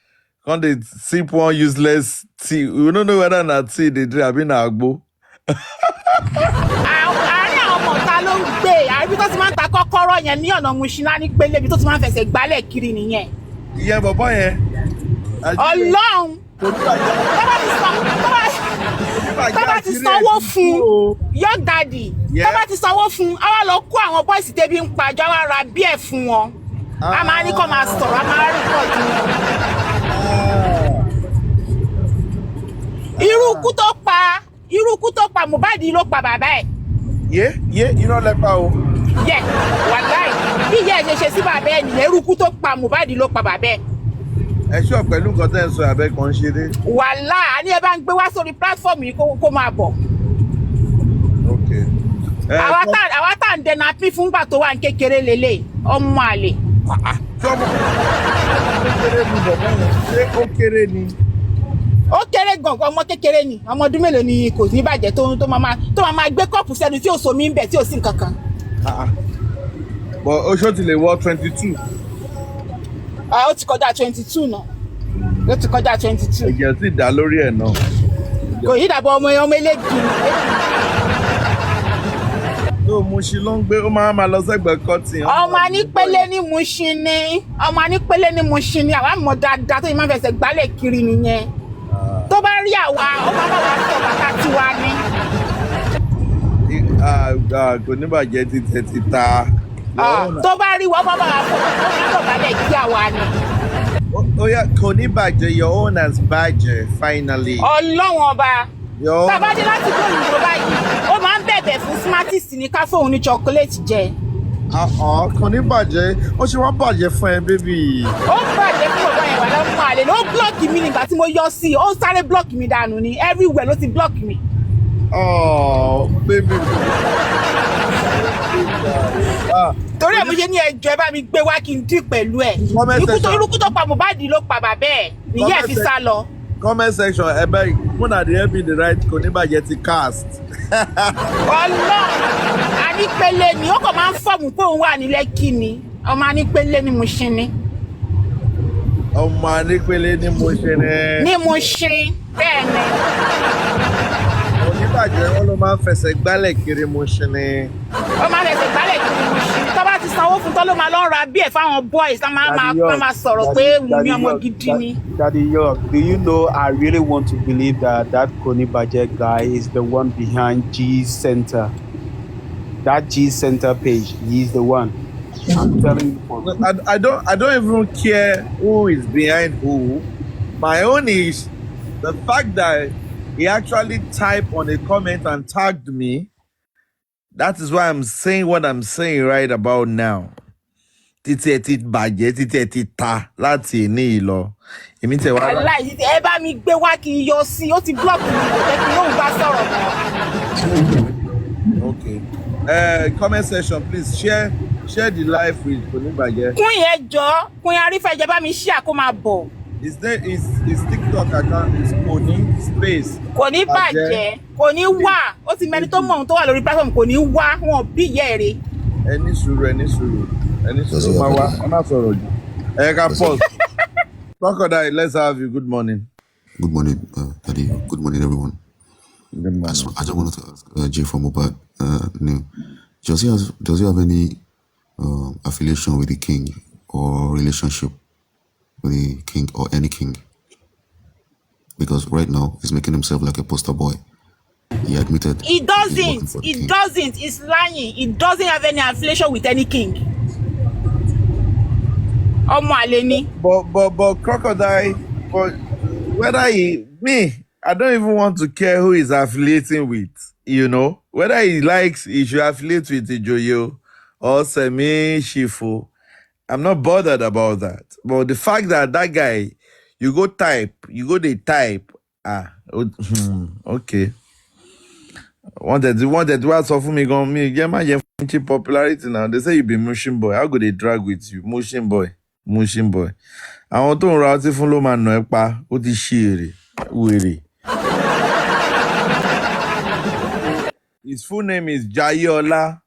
Quand they sip one useless tea. We don't know whether na tea they drink. I mean, na agbo. Àárín àwọn ọmọ ọ̀tá ló ń gbé. Àbí tó ti máa ń ta kọ́kọ́rọ́ yẹn ní ọ̀nà Mushin Lánìpélé, ibi tó ti máa ń fẹsẹ̀ gbálẹ̀ kiri nìyẹn. Ìyẹn bọ̀bọ̀ yẹn. Ọlọ́run. Tọ́ba ti sanwó fún York Daddy. Tọ́ba ti sanwó fún, a wá lọ kó àwọn bọ́ìsì tẹ́bí ń pàjọ́, a wá ra bíẹ̀ fún wọn. A máa ní kó máa sọ̀rọ̀, a máa rí pọ̀jù wọn. Irú ikú tó pa Mohbad ló pa bàbá ẹ̀. Irọ́ lẹ́pa o. Yẹ, wàláì, bí ìyá ẹ̀ ṣe ṣe sí bàbá ẹ̀ nìyẹn, irú ikú tó pa Mohbad ló pa bàbá ẹ̀. Ẹ ṣọ́ pẹ̀lú nǹkan tẹ́ ń sọ abẹ́ kan ṣeré. Wàhálà àní ẹ bá ń gbé wá sórí platform yìí kó máa bọ̀. Ok. Àwa tá à ń dẹna pín fúngbà tó wà ní kékeré lélẹ̀ ọmọ àlè. Sọmọ kékeré ni bọ̀bọ̀ yẹn, ṣé ó kéré ni? Ó kéré gangan, ọmọ kékeré ni, ọmọ ọdún mélòó ni kò ní bàjẹ́ tó máa gbé kọ́ọ̀pù sẹ́nu tí ò somi ń bẹ̀ tí ò sí nǹkan kan. But oṣó ti lè wọ 22. Ó ti kọjá 22 náà. Ó ti kọjá 22. Ẹ̀jẹ̀ sì dá lórí ẹ̀ náà. Kò yí dàbọ̀ ọmọ eléèdì. Tó Mushin ló ń gbé, ó máa lọ sẹ́gbẹ̀ẹ́ kọ́tì. Ọmọ Anípélé ní Mushin ni. Ọmọ Anípélé ní Mushin ni. Àwa mọ̀ dáadáa tó yẹ máa fẹsẹ̀ gbálẹ̀ kiri nìyẹn. Tó bá rí àwa, ó máa bá wa sọ bàtà tiwa ni. Kò ní bàjẹ́ títẹ̀ ti ta. Tó bá rí wọ́n bá wa sọ bàtà kí àwa ni. Ó yá, kò ní bàjẹ́, your own has bàjẹ́ finally. Ọlọ́wọ́n ọba. Tàbádé láti gbé òyìnbó báyìí, ó máa ń bẹ̀bẹ̀ fún Smarties ní ká fóun ní chocolate jẹ. Kò ní bàjẹ́, ó ṣe wá bàjẹ́ fún ẹ bébì. Ó bàjẹ́ fún ọ̀gá yẹn wà lọ́mọ àlè ló blọ́ọ̀kì mi nígbà tí mo yọ sí i, ó sáré blọ́ọ̀kì mi dànù ni, everywhere ló ti blọ́ọ̀kì mi. Bébì. Torí ẹ̀ mo ṣe ní ẹjọ́ ẹ bá mi gbé wá kí n dì pẹ̀lú ẹ̀. Irúkú tó pa Mohbad ló pa bàbá ẹ̀, nìyẹn fi sá lọ. Comment section, ẹ bẹ́ẹ̀ Muna dey help me the right kò ní bàjẹ́ ti cast. Ọlọ́run Anípélé ni ó kàn máa ń fọ́ọ̀mù pé òun wà ní Lẹ́kì ni, ọmọ Anípélé ni Mushin ni. Ọmọ Anípélé ni Mushin ni. Ní Mushin bẹ́ẹ̀ ni. Kò ní bàjẹ́, wọ́n ló máa ń fẹsẹ̀ gbálẹ̀ kiri Mushin ni. Ó máa ń fẹsẹ̀ gbálẹ̀ kiri Mushin ni. Tó bá ti sanwó fún tó ló máa lọ ra bíẹ̀ fáwọn boys tá máa sọ̀rọ̀ pé Wunmi ọmọ gidi ni. Daddy York, do you know I really want to believe that Koni Baje guy is the one behind G's Center. That G's Center page, he's the one. I'm telling you. I don't even care who is behind who. My own is the fact that he actually typed on a comment and tagged me. That is why I'm saying what I'm saying right about now. Títí ẹ ti bàjẹ́, títí ẹ ti ta láti ìní lọ. Èmi tẹ̀ wá. Aláì ẹ bá mi gbé wá kí n yọ sí, ó ti block mi, kò jẹ́ kí lóun bá sọ̀rọ̀ mọ́. Okay. Comment section, please share the live with Koni Baje. Kún yẹn jọ, Kún Arífẹ́ jẹ́ bá mi share kó máa bọ̀. His TikTok account is Koni space. Kò ní bàjẹ́, kò ní wà, ó ti mẹni tó mọ̀ ohun tó wà lórí platform, kò ní wá, wọn bí ìyá ẹ̀ rè. Ẹni sùúrù máa wá, ẹ má sọ̀rọ̀ jù. Ẹ ká pause. Crocodile, let's have you. Good morning. Good morning, Daddy. Good morning, everyone. Good morning. I just wanted to ask Jay from Mohbad, does he have any affiliation with the king or relationship with the king or any king. Because right now he's making himself like a poster boy. He admitted He that he's working doesn't. for the He king. doesn't. He's lying. He doesn't have any affiliation with any king. Ọmọ àlè ni. But Crocodile, but whether I don't even want to care who he's affiliating with, you know. Whether he likes, he should affiliate with Ijoyo or Semi Shifu. I'm not bothered about that. But the fact that guy, you go they type, okay. Wanted what's off me going me, yeah, my popularity now. They say you be motion boy. How could they drag with you? Motion boy. Àwọn tó ń ra ọtí fún ló máa nà ẹ́ pa, ó ti ṣí wèrè. His full name is Jayola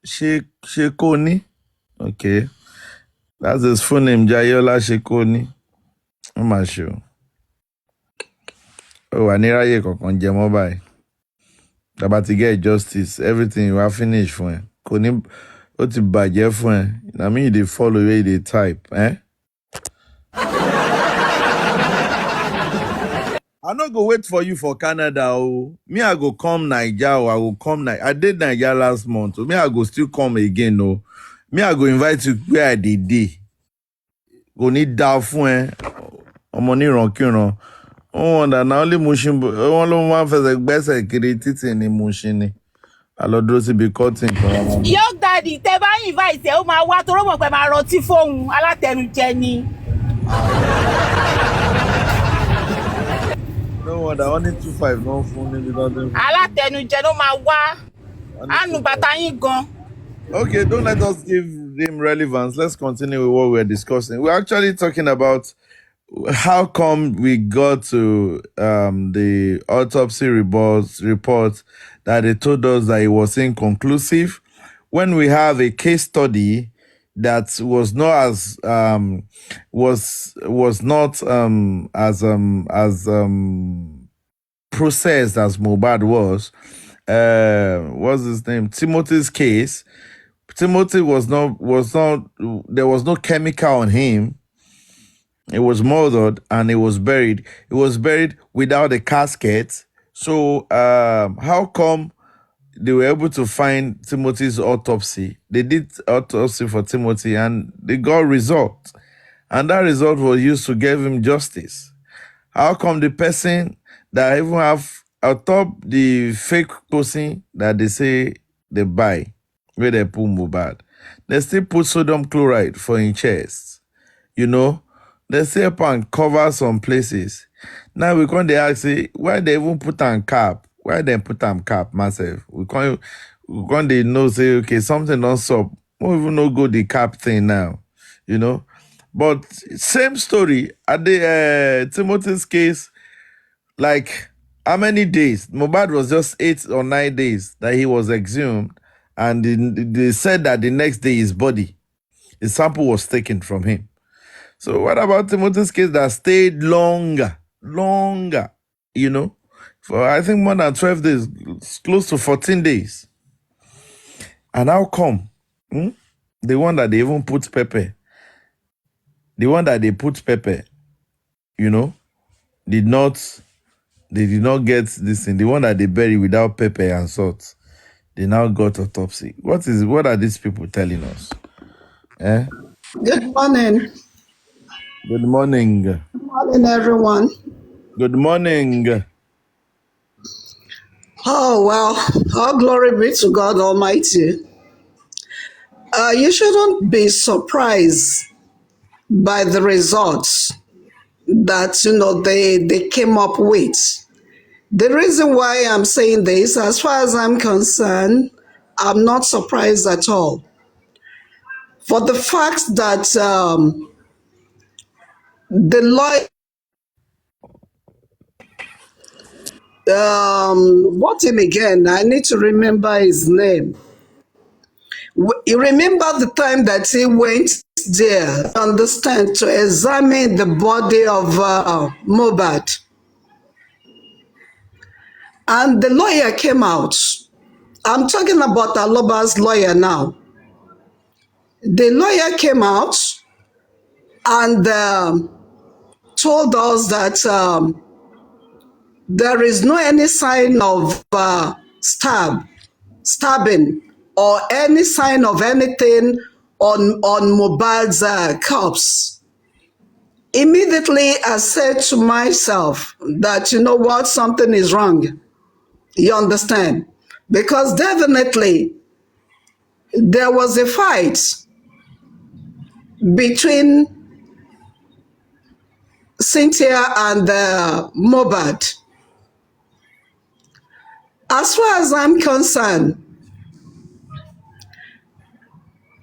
Shekoni. Okay. That's his full name, Jayola Shekoni. I'm not sure. Oh, I need to kankan jẹ mọ́ báyìí. About to get justice, everything you have finished for him. Kò ní ó ti bàjẹ́ fún ẹ. I mean, they follow where they type, eh? I no go wait for you for Canada. Oh, me I go come Niger. I will come. I did Niger last month. So me I go still come again. Oh, me I go invite you where I did. Go need down fún ẹ. Ọmọ ní ìrànkíran. Oh, that now only motion. Only one for the best creativity in motion. I love those to be cutting. Young daddy, tẹ́ bá invite ẹ, ó máa wá toró mọ̀ pé máa rọtí fóun alátẹnujẹ ni. No wonder only 2.5 no phone. Alátẹnujẹ ló máa wá. Àánú bàtà yín gan. Okay, don't let us give them relevance. Let's continue with what we're discussing. We're actually talking about how come we got to the autopsy report that they told us that it was inconclusive, when we have a case study that was not as processed as Mohbad was. What's his name? Timothy's case. Timothy was not. There was no chemical on him. It was murdered and it was buried. It was buried without a casket. So how come they were able to find Timothy's autopsy? They did autopsy for Timothy and they got result. And that result was used to give him justice. How come the person that even have atop the fake person that they say they buy, where they put Mohbad, they still put sodium chloride for in chest, you know? They say and cover some places. Now we can't ask, why they even put on cap? Why they put on cap myself? We can't they know say okay, something don't stop. We don't even know go the cap thing now, you know. But same story at the Timothy's case, like how many days? Mohbad was just 8 or 9 days that he was exhumed, and they said that the next day his sample was taken from him. So what about Timothy's case that stayed longer, you know, for I think more than 12 days, close to 14 days. And how come? The one that they even put pepper, you know, they did not get this thing. The one that they bury without pepper and salt, they now got autopsy. What are these people telling us? Eh? Good morning. Good morning. Good morning, everyone. Good morning. Oh, well, all glory be to God Almighty. You shouldn't be surprised by the results that, they came up with. The reason why I'm saying this, as far as I'm concerned, I'm not surprised at all. For the fact that the lawyer, what him again? I need to remember his name. You remember the time that he went there, understand, to examine the body of Mohbad. And the lawyer came out. I'm talking about Aloba's lawyer now. The lawyer came out and told us that there is no any sign of stabbing or any sign of anything on Mohbad's corpse. Immediately, I said to myself that, you know what, something is wrong. You understand? Because definitely there was a fight between Cynthia and Mohbad. As far as I'm concerned,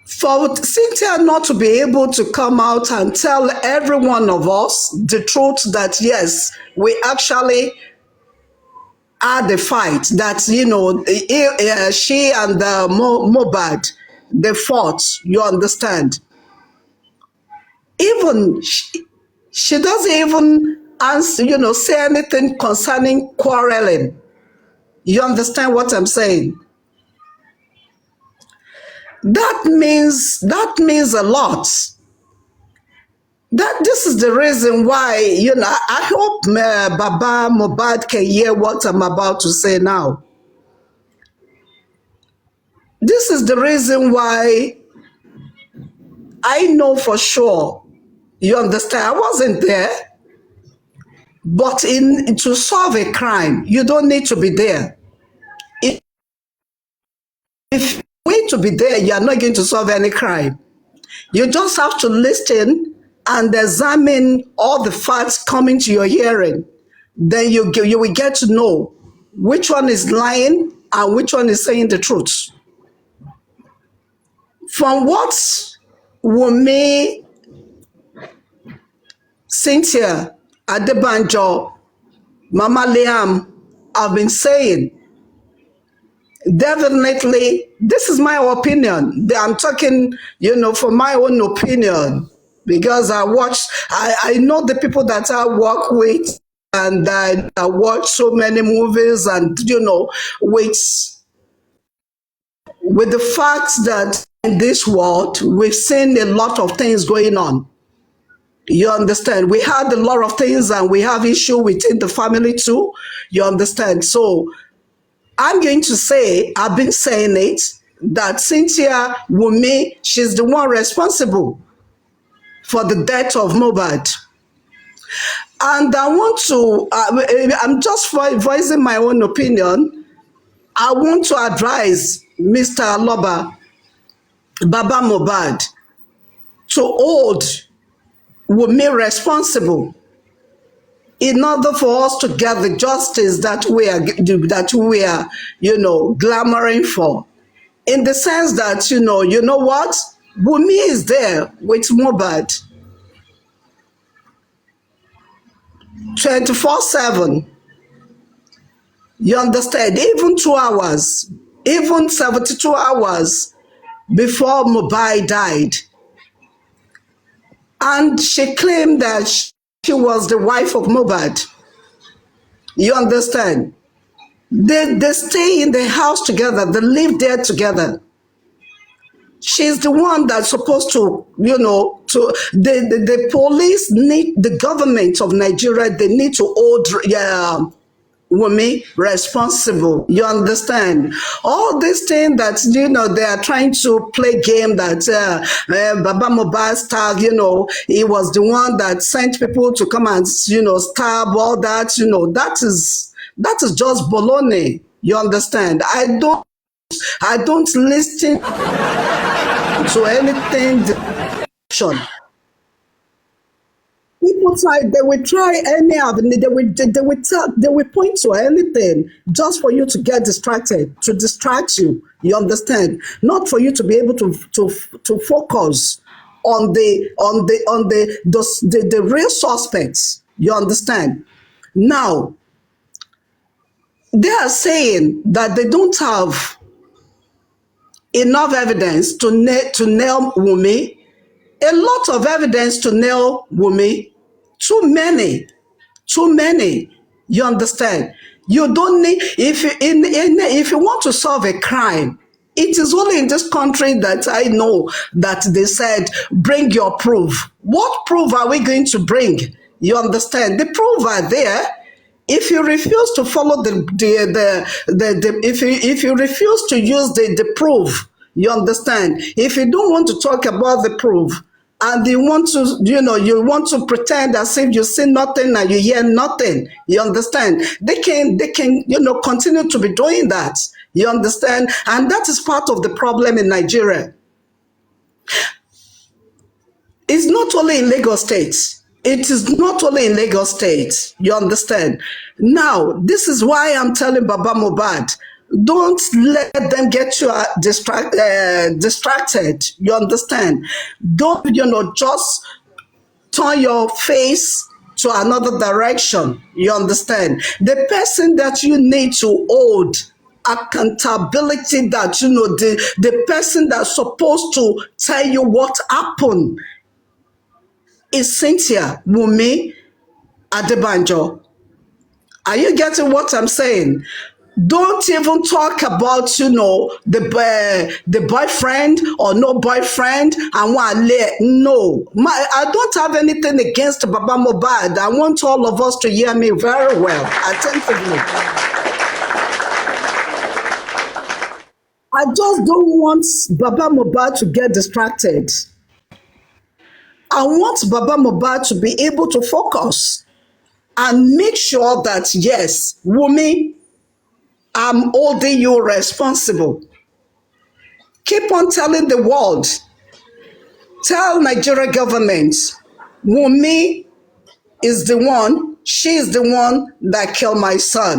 for Cynthia not to be able to come out and tell every one of us the truth that yes, we actually had a fight, that she and Mohbad, they fought, you understand? Even she doesn't even answer, say anything concerning quarreling. You understand what I'm saying? That means a lot. That this is the reason why, I hope Baba Mohbad can hear what I'm about to say now. This is the reason why I know for sure, you understand, I wasn't there, but to solve a crime, you don't need to be there. If you need to be there, you are not going to solve any crime. You just have to listen and examine all the facts coming to your hearing. Then you will get to know which one is lying and which one is saying the truth. From what Wunmi, Cynthia, Adebanjo, Mama Liam have been saying, definitely, this is my opinion. I'm talking, for my own opinion, because I know the people that I work with, and I watch so many movies, and, with the fact that in this world, we've seen a lot of things going on. You understand? We had a lot of things, and we have issue within the family too. You understand? So I'm going to say, I've been saying it, that Cynthia Wunmi, she's the one responsible for the death of Mohbad. And I want to, I'm just voicing my own opinion. I want to advise Mr. Aloba, Baba Mohbad, to hold Wunmi responsible in order for us to get the justice that we are clamoring for. In the sense that, you know what? Wunmi is there with Mohbad 24/7. You understand? Even 2 hours, even 72 hours before Mohbad died. And she claimed that she was the wife of Mohbad. You understand? They stay in the house together. They live there together. She's the one that's supposed to, the police need, the government of Nigeria, they need to hold Wunmi responsible. You understand? All these things that, they are trying to play game that Baba Mohbad style, he was the one that sent people to come and, stab all that, that is just baloney. You understand? I don't listen to anything. People they will try any avenue, they will point to anything just for you to get distracted, to distract you. You understand? Not for you to be able to focus on the real suspects. You understand? Now, they are saying that they don't have enough evidence to nail Wunmi. A lot of evidence to nail Wunmi. Too many. You understand? You don't need, if you want to solve a crime, It is only in this country that I know that they said, bring your proof. What proof are we going to bring? You understand? The proof are there. If you refuse to follow if you refuse to use the proof, you understand? If you don't want to talk about the proof, and you want to, you want to pretend as if you see nothing and you hear nothing, you understand? They can, continue to be doing that. You understand? And that is part of the problem in Nigeria. It's not only in Lagos State. It is not only in Lagos State. You understand? Now, this is why I'm telling Baba Mohbad, don't let them get you distracted. You understand? Don't, just turn your face to another direction. You understand? The person that you need to hold accountability, that the person that's supposed to tell you what happened is Cynthia Wunmi Adebanjo. Are you getting what I'm saying? Don't even talk about, the boyfriend or no boyfriend and no. I don't have anything against Baba Mohbad. I want all of us to hear me very well, attentively. I just don't want Baba Mohbad to get distracted. I want Baba Mohbad to be able to focus and make sure that, yes, Wunmi, I'm holding you responsible. Keep on telling the world. Tell Nigeria government, Wunmi is the one, she is the one that killed my son.